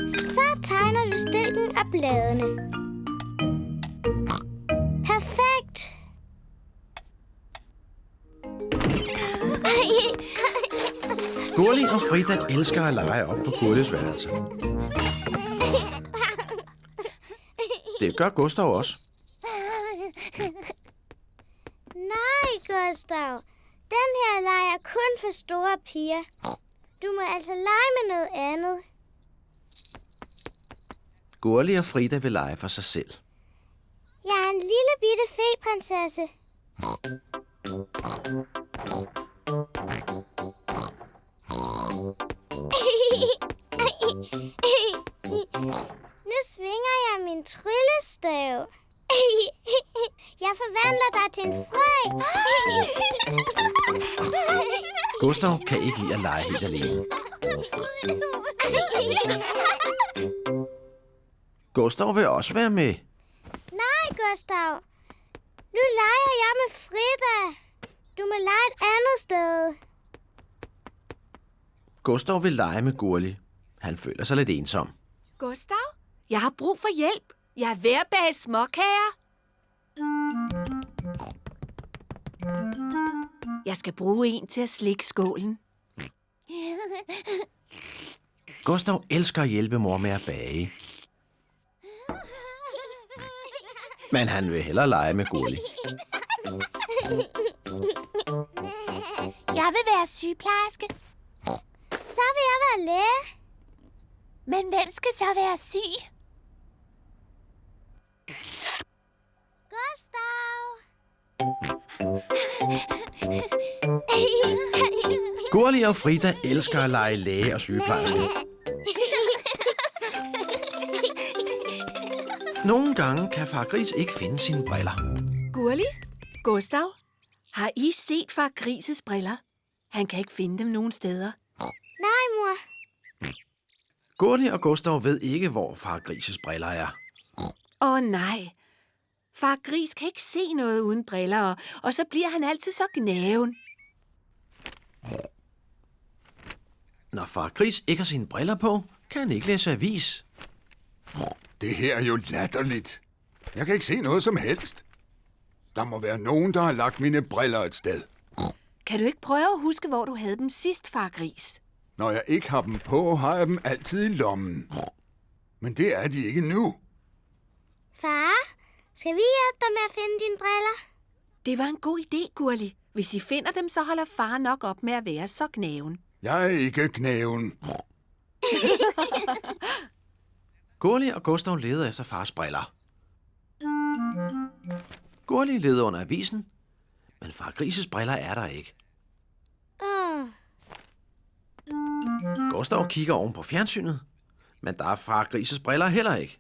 Så tegner du stilken af bladene. Perfekt! Gurli og Frida elsker at lege op på Gurlis værelse. Det gør Gustav også. Nej, Gustav. Den her leg er kun for store piger. Du må altså lege med noget andet. Gurli og Frida vil lege for sig selv. Jeg er en lille bitte feprinsesse. Nu svinger jeg min tryllestav. Jeg forvandler dig til en frø. Gustav kan ikke lide at lege helt alene. Gustav vil også være med. Nej, Gustav. Nu leger jeg med Frida. Du må lege et andet sted. Gustav vil lege med Gurli. Han føler sig lidt ensom. Gustav, jeg har brug for hjælp. Jeg er ved at bage småkager. Jeg skal bruge en til at slikke skålen. Gustav elsker at hjælpe mor med at bage. Men han vil hellere lege med Gurli. Jeg vil være sygeplejerske. Så vil jeg være læge. Men hvem skal så være syg? Gustav! Gurli og Frida elsker at lege læge og sygeplejerske. Nogle gange kan far Gris ikke finde sine briller. Gurli, Gustav, har I set far Grises briller? Han kan ikke finde dem nogen steder. Nej, mor. Gurli og Gustav ved ikke, hvor far Grises briller er. Åh nej, far Gris kan ikke se noget uden briller, og så bliver han altid så gnaven. Når far Gris ikke har sine briller på, kan han ikke læse avis. Det her er jo latterligt. Jeg kan ikke se noget som helst. Der må være nogen, der har lagt mine briller et sted. Kan du ikke prøve at huske, hvor du havde dem sidst, far Gris? Når jeg ikke har dem på, har jeg dem altid i lommen. Men det er de ikke nu. Far, skal vi hjælpe dig med at finde dine briller? Det var en god idé, Gurli. Hvis I finder dem, så holder far nok op med at være så gnaven. Jeg er ikke knæven. Gurli og Gustav leder efter fars briller. Gurli leder under avisen, men far Grises briller er der ikke. Gustav kigger oven på fjernsynet, men der er far Grises briller heller ikke.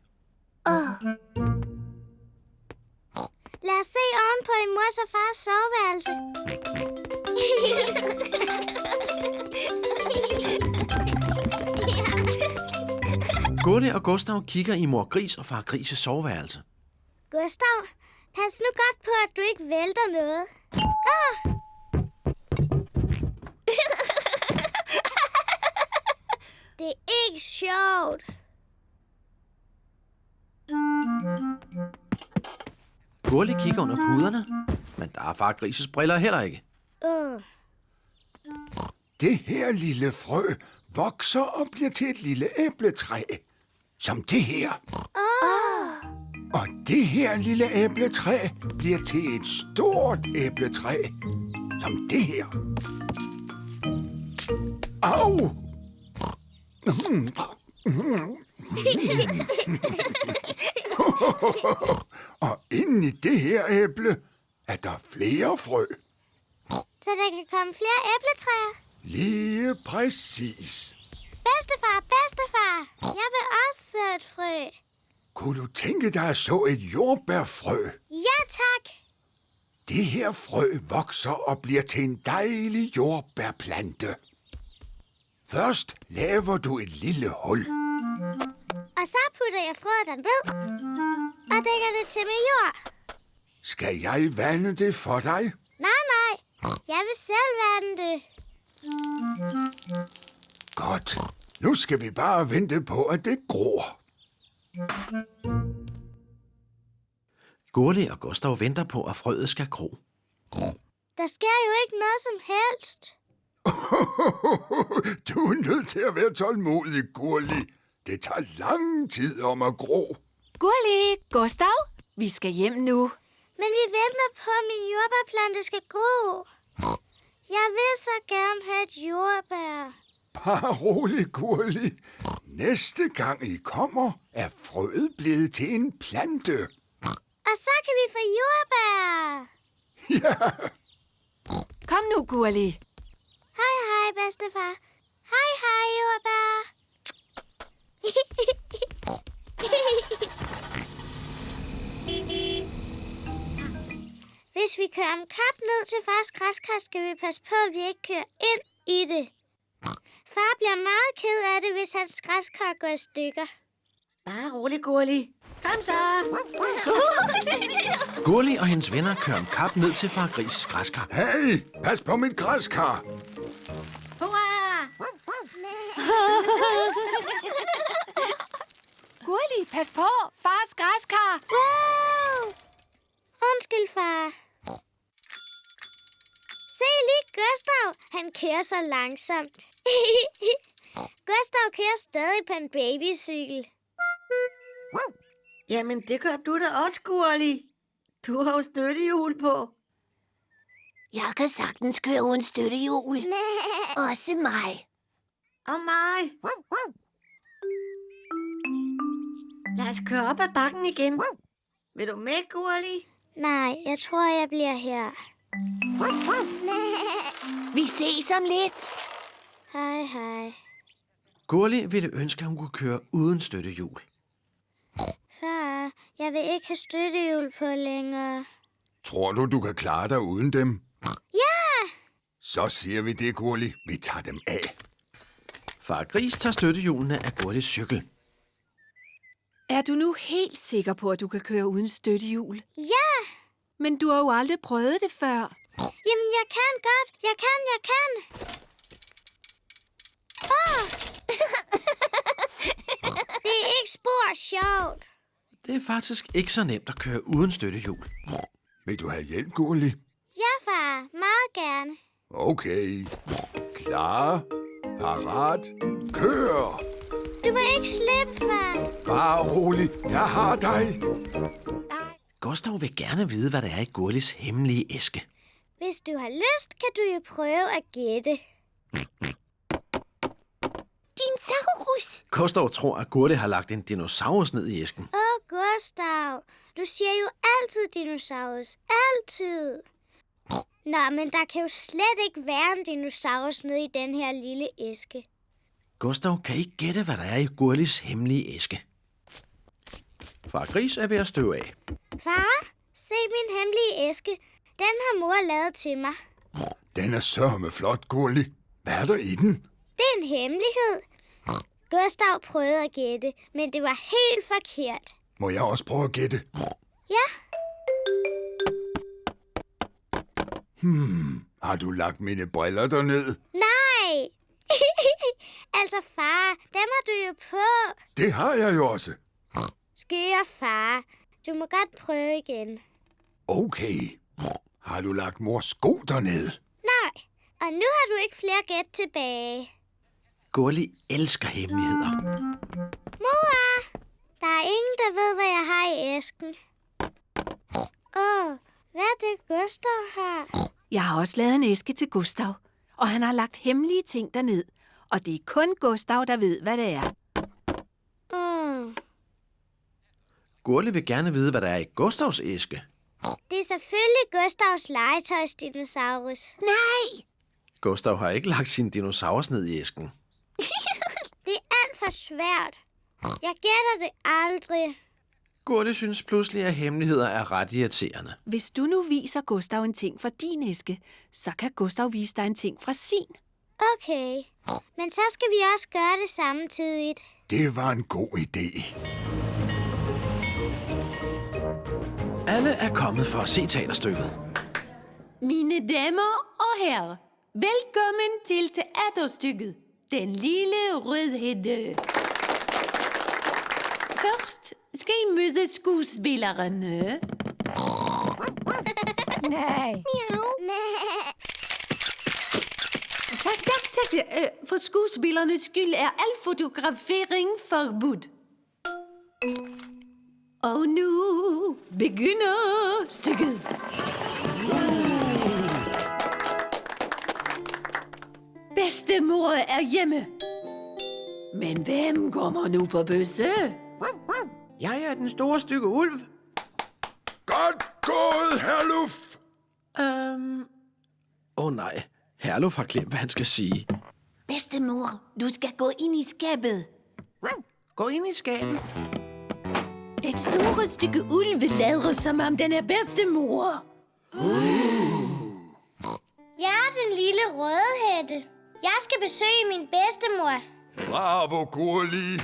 Lad os se oven på en mors og fars soveværelse. Gurli og Gustav kigger i mor Gris og far Grises soveværelse. Gustav, pas nu godt på, at du ikke vælter noget. Det er ikke sjovt. Gurli kigger under puderne, men der er far Grises briller heller ikke. Det her lille frø vokser og bliver til et lille æbletræ. Som det her. Og det her lille æbletræ bliver til et stort æbletræ. Som det her. Au! Og inde i det her æble er der flere frø. Så der kan komme flere æbletræer. Lige præcis. Bedstefar, jeg vil også så et frø. Kunne du tænke dig at så et jordbærfrø? Ja, tak. Det her frø vokser og bliver til en dejlig jordbærplante. Først laver du et lille hul. Og så putter jeg frøet derned og dækker det til med jord. Skal jeg vande det for dig? Nej. Jeg vil selv vande det. Godt. Nu skal vi bare vente på, at det gror. Gurli og Gustav venter på, at frøet skal gro. Der sker jo ikke noget som helst. Du er nødt til at være tålmodig, Gurli. Det tager lang tid om at gro. Gurli, Gustav, vi skal hjem nu. Men vi venter på, at min jordbærplante skal gro. Jeg vil så gerne have et jordbær. Bare rolig, Gurli. Næste gang I kommer, er frøet blevet til en plante. Og så kan vi få jordbær. Ja, Kom nu, Gurli. Hej, bedstefar. Hej, jordbær. Hvis vi kører om kap ned til fars græskar, skal vi passe på, at vi ikke kører ind i det. Far bliver meget ked af det, hvis hans græskar går i stykker. Bare rolig, Gurli. Kom så. Gurli og hendes venner kører om kap ned til far Gris' græskar. hey, pas på mit græskar. Hurra! Gurli, pas på. Fars græskar. Wow! Undskyld, far. Se lige Gustav. Han kører så langsomt. Gustav kører stadig på en babycykel. Jamen, det gør du da også, Gurli. Du har jo støttehjul på. Jeg kan sagtens køre uden støttehjul. Også mig. Og mig. Lad os køre op ad bakken igen. Vil du med, Gurli? Nej, jeg tror, jeg bliver her. Vi ses om lidt. Hej. Gurli ville ønske, at hun kunne køre uden støttehjul. Far, jeg vil ikke have støttehjul på længere. Tror du, du kan klare dig uden dem? Ja! Så siger vi det, Gurli. Vi tager dem af. Far Gris tager støttehjulene af Gurlis cykel. Er du nu helt sikker på, at du kan køre uden støttehjul? Ja! Men du har jo aldrig prøvet det før. Jamen, jeg kan godt. Jeg kan. Åh! Det er ikke spor sjovt. Det er faktisk ikke så nemt at køre uden støttehjul. Vil du have hjælp, Gurli? Ja, far. Meget gerne. Okay. Klar, parat, kør! Du må ikke slippe, far. Bare rolig, jeg har dig. Gustav vil gerne vide, hvad der er i Gurlis hemmelige æske. Hvis du har lyst, kan du jo prøve at gætte. Dinosaurus. Gustav tror, at Gurli har lagt en dinosaurus ned i æsken. Gustav, du siger jo altid dinosaurus. Altid. Nå, men der kan jo slet ikke være en dinosaurus nede i den her lille æske. Gustav kan ikke gætte, hvad der er i Gurlis hemmelige æske. Far Gris er ved at støve af. Far, se min hemmelige æske. Den har mor lavet til mig. Den er sørme flot, Gurli. Hvad er der i den? Det er en hemmelighed. Gustav prøvede at gætte, men det var helt forkert. Må jeg også prøve at gætte? Ja, Har du lagt mine briller derned? nej. Altså far, dem har du jo på. Det har jeg jo også. Skøre far, du må godt prøve igen. Okay. Har du lagt mors sko derned? Nej, og nu har du ikke flere gæt tilbage. Gurli elsker hemmeligheder. Mor, der er ingen, der ved, hvad jeg har i æsken. Hvad er det, Gustav har? Jeg har også lavet en æske til Gustav, og han har lagt hemmelige ting derned. Og det er kun Gustav, der ved, hvad det er. Gurli vil gerne vide, hvad der er i Gustavs æske. Det er selvfølgelig Gustavs legetøjsdinosaurus. Nej! Gustav har ikke lagt sin dinosaurus ned i æsken. Det er alt for svært. Jeg gætter det aldrig. Gurli synes pludselig, at hemmeligheder er ret irriterende. Hvis du nu viser Gustav en ting fra din æske, så kan Gustav vise dig en ting fra sin. Okay, men så skal vi også gøre det samtidigt. Det var en god idé. Alle er kommet for at se teaterstykket. Mine damer og herrer, velkommen til teaterstykket Den lille rødhætte. Først skal I møde skuespillerne. Nej. Tak. For skuespillernes skyld er al fotografering forbudt. Og nu begynder stykket. Bedstemor er hjemme. Men hvem kommer nu på besøg? Jeg er den store stykke ulv. Godt gået, Herluf! Nej, Herluf har glemt, hvad han skal sige. Bedstemor, du skal gå ind i skabet. Gå ind i skabet. Et stort stykke ulve lader, som om den er bedstemor. Jeg er den lille rødhætte. Jeg skal besøge min bedstemor. Bravo, Gurli.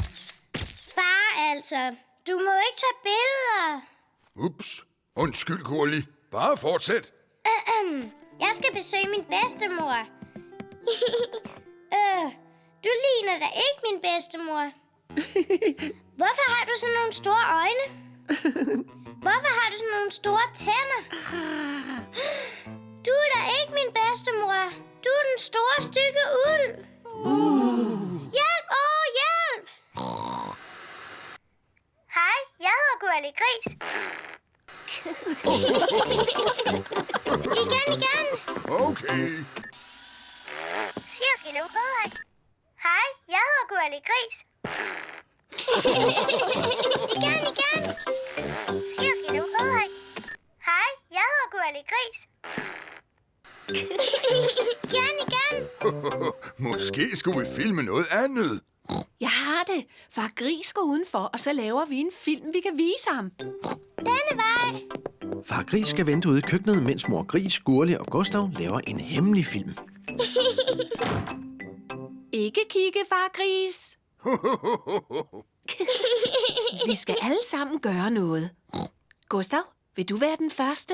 Far altså, du må ikke tage billeder. Ups. Undskyld, Gurli. Bare fortsæt. Jeg skal besøge min bedstemor. Du ligner da ikke min bedstemor. Hvorfor har du sådan nogle store øjne? Hvorfor har du sådan nogle store tænder? Du er da ikke min bedstemor. Du er den store stykke ulv. Hjælp! Hjælp! Hej, jeg hedder Gurli Gris. Igen. Okay. Cirkelo Rødhæk. Hej, jeg hedder Gurli Gris. Igen. Cirkelo Rødhæk. Hej, jeg hedder Gurli Gris. Igen. Måske skulle vi filme noget andet. Jeg har det. Far Gris går udenfor, og så laver vi en film, vi kan vise ham. Denne vej. Far Gris skal vente ude i køkkenet, mens mor Gris, Gurli og Gustav laver en hemmelig film. Ikke kigge, Far Gris. Vi skal alle sammen gøre noget. Gustav, vil du være den første?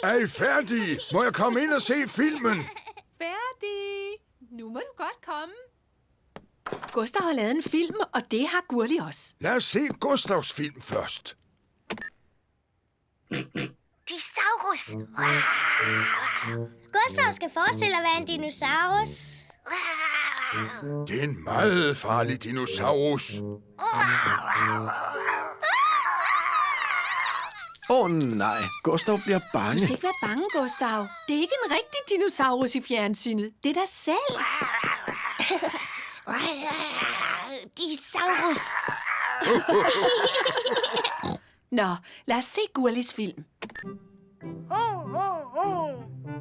Er I færdige? Må jeg komme ind og se filmen? Færdig. Nu må du godt komme. Gustav har lavet en film, og det har Gurli også. Lad os se Gustavs film først. Dinosaurus. Gustav skal forestille at være en dinosaurus. Det er en meget farlig dinosaurus. Nej, Gustav bliver Du bange. skal ikke være bange, Gustav. Det er ikke en rigtig dinosaurus i fjernsynet. Det er dig selv. Dinosaurus. Nå, lad os se Gurlis film.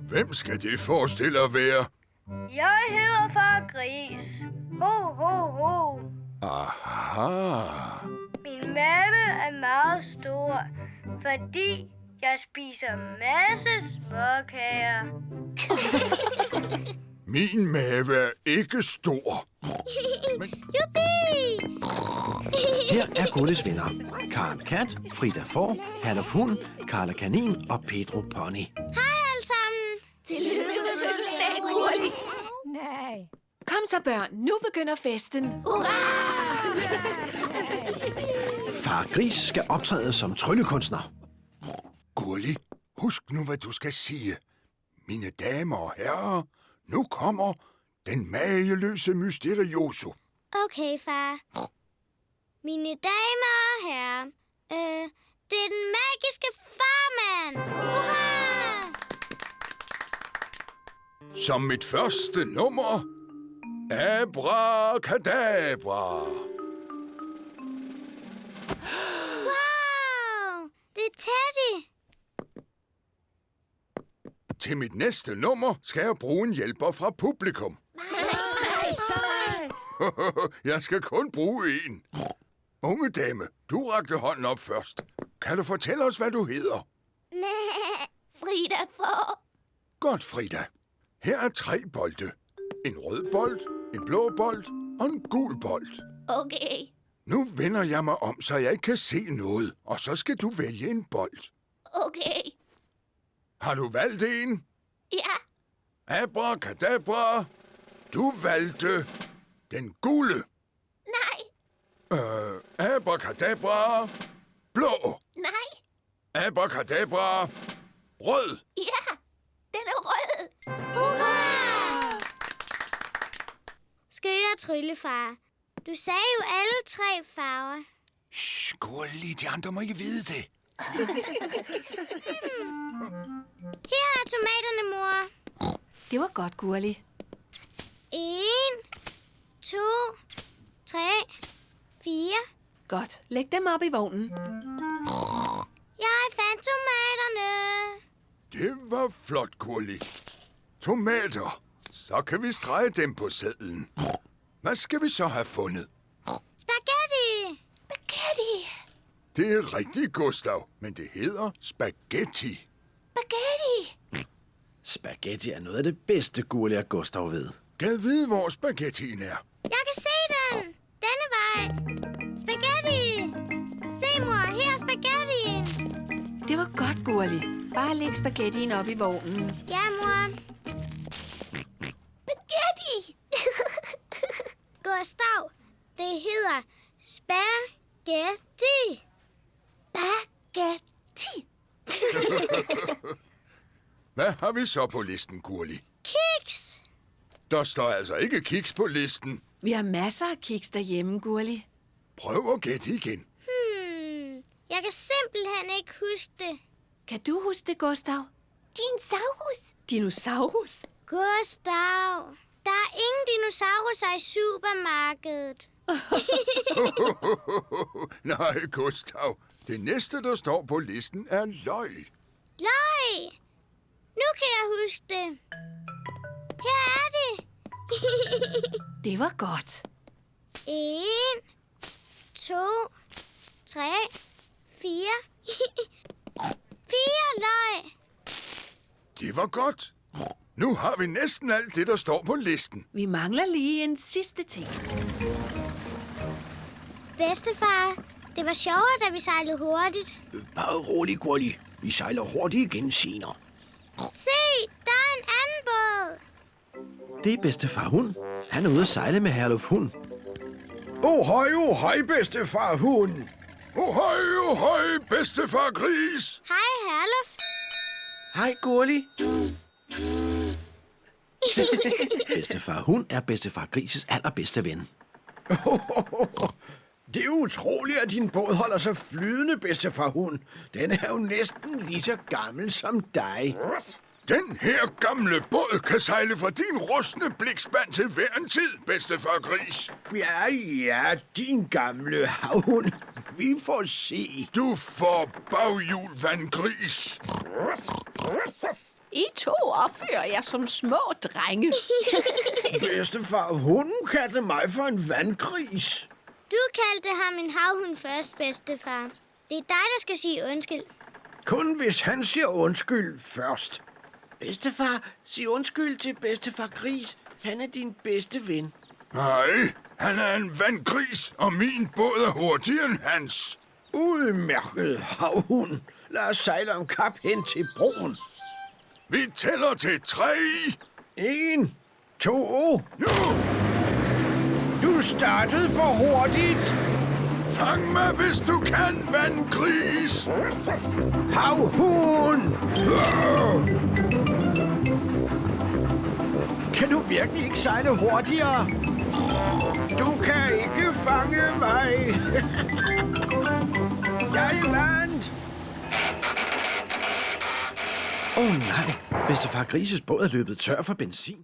Hvem skal det forestille at være? Jeg hedder Far Gris. Aha. Min mave er meget stor, fordi jeg spiser masse småkager. Min mave er ikke stor. Jubi! Her er Gurlis venner. Karen Kat, Frida Får, Herluf Hund, Karla Kanin og Pedro Pony. Hej alle sammen. Tillykke med fødselsdag, Gurli. Nej. Kom så, børn. Nu begynder festen. Far Gris skal optræde som tryllekunstner. Gurli, husk nu, hvad du skal sige. Mine damer og herrer, nu kommer den mageløse mysterioso. Okay, far. Mine damer og herrer, det er den magiske farmand. Hurra! Som mit første nummer, Abracadabra. til mit næste nummer skal jeg bruge en hjælper fra publikum. Jeg skal kun bruge en. Unge dame, du rakte hånden op først. Kan du fortælle os, hvad du hedder? Frida får. Godt, Frida. Her er 3 bolde. En rød bold, en blå bold og en gul bold. Okay. Nu vender jeg mig om, så jeg ikke kan se noget, og så skal du vælge en bold. Okay. Har du valgt en? Ja. Abracadabra. Du valgte den gule. Nej. Abracadabra. Blå. Nej. Abracadabra. Rød. Ja. Den er rød. Hurra! Skøre tryllefar. Du sagde jo alle 3 farver. Shh, Gurli, de andre må ikke vide det. Her er tomaterne, mor. Det var godt, Gurli. 1, 2, 3, 4. Godt. Læg dem op i vognen. Jeg fandt tomaterne. Det var flot, Gurli. Tomater. Så kan vi strege dem på sedlen. Hvad skal vi så have fundet? Spaghetti. Spaghetti. Det er rigtigt, Gustav, men det hedder spaghetti. Spaghetti. Spaghetti er noget af det bedste, Gurli og Gustav ved. Gad vide, hvor spaghettien er. Jeg kan se den. Denne vej. Spaghetti. Se, mor. Her er spaghettien. Det var godt, Gurli. Bare læg spaghettien op i vognen. Ja, mor. Spaghetti. Gustav, det hedder spaghetti. Spaghetti. Hvad har vi så på listen, Gurli? Kiks. Der står altså ikke kiks på listen. Vi har masser af kiks derhjemme, Gurli. Prøv at gætte igen. Jeg kan simpelthen ikke huske det. Kan du huske det, Gustav? Dinosaurus. Dinosaurus? Gustav, der er ingen dinosauruser i supermarkedet. Nej, Gustav. Det næste, der står på listen, er løg. Løg. Nu kan jeg huske det. Her er det. Det var godt. 1, 2, 3, 4. 4 løg. Det var godt. Nu har vi næsten alt det, der står på listen. Vi mangler lige en sidste ting. Bedstefar, det var sjovere, da vi sejlede hurtigt. Bare rolig, Gurli. Vi sejler hurtigt igen senere. Se, der er en anden båd. Det er bedstefar hund. Han er ude at sejle med Herluf hund. Ohøj, bedstefar hund. Ohøj, bedstefar gris. Hej, Herluf. Hej, Gurli. Bedstefar hund er bedstefar grises allerbedste ven. Det er utroligt, at din båd holder sig flydende, bedstefar hund. Den er jo næsten lige så gammel som dig. Den her gamle båd kan sejle fra din rustne blikspand til hver en tid, bedstefar gris. Ja, din gamle havhund. Vi får se. Du får baghjul, vandgris. I to opfører jer som små drenge. Bedstefar hunden kaldte mig for en vandgris. Du kaldte ham en havhund først, bedstefar. Det er dig, der skal sige undskyld. Kun hvis han siger undskyld først. Bedstefar, sig undskyld til bedstefar Gris. Han er din bedste ven. Nej, han er en vandgris, og min båd er hurtigere end hans. Udmærket havhund. Lad os sejle om kap hen til broen. Vi tæller til 3. 1, 2. Nu! Du startede for hurtigt. Fang mig, hvis du kan, vandgris. Havhund! Kan du virkelig ikke sejle hurtigere? Du kan ikke fange mig. Jeg vandt. Nej, bedstefar grises båd er løbet tør for benzin.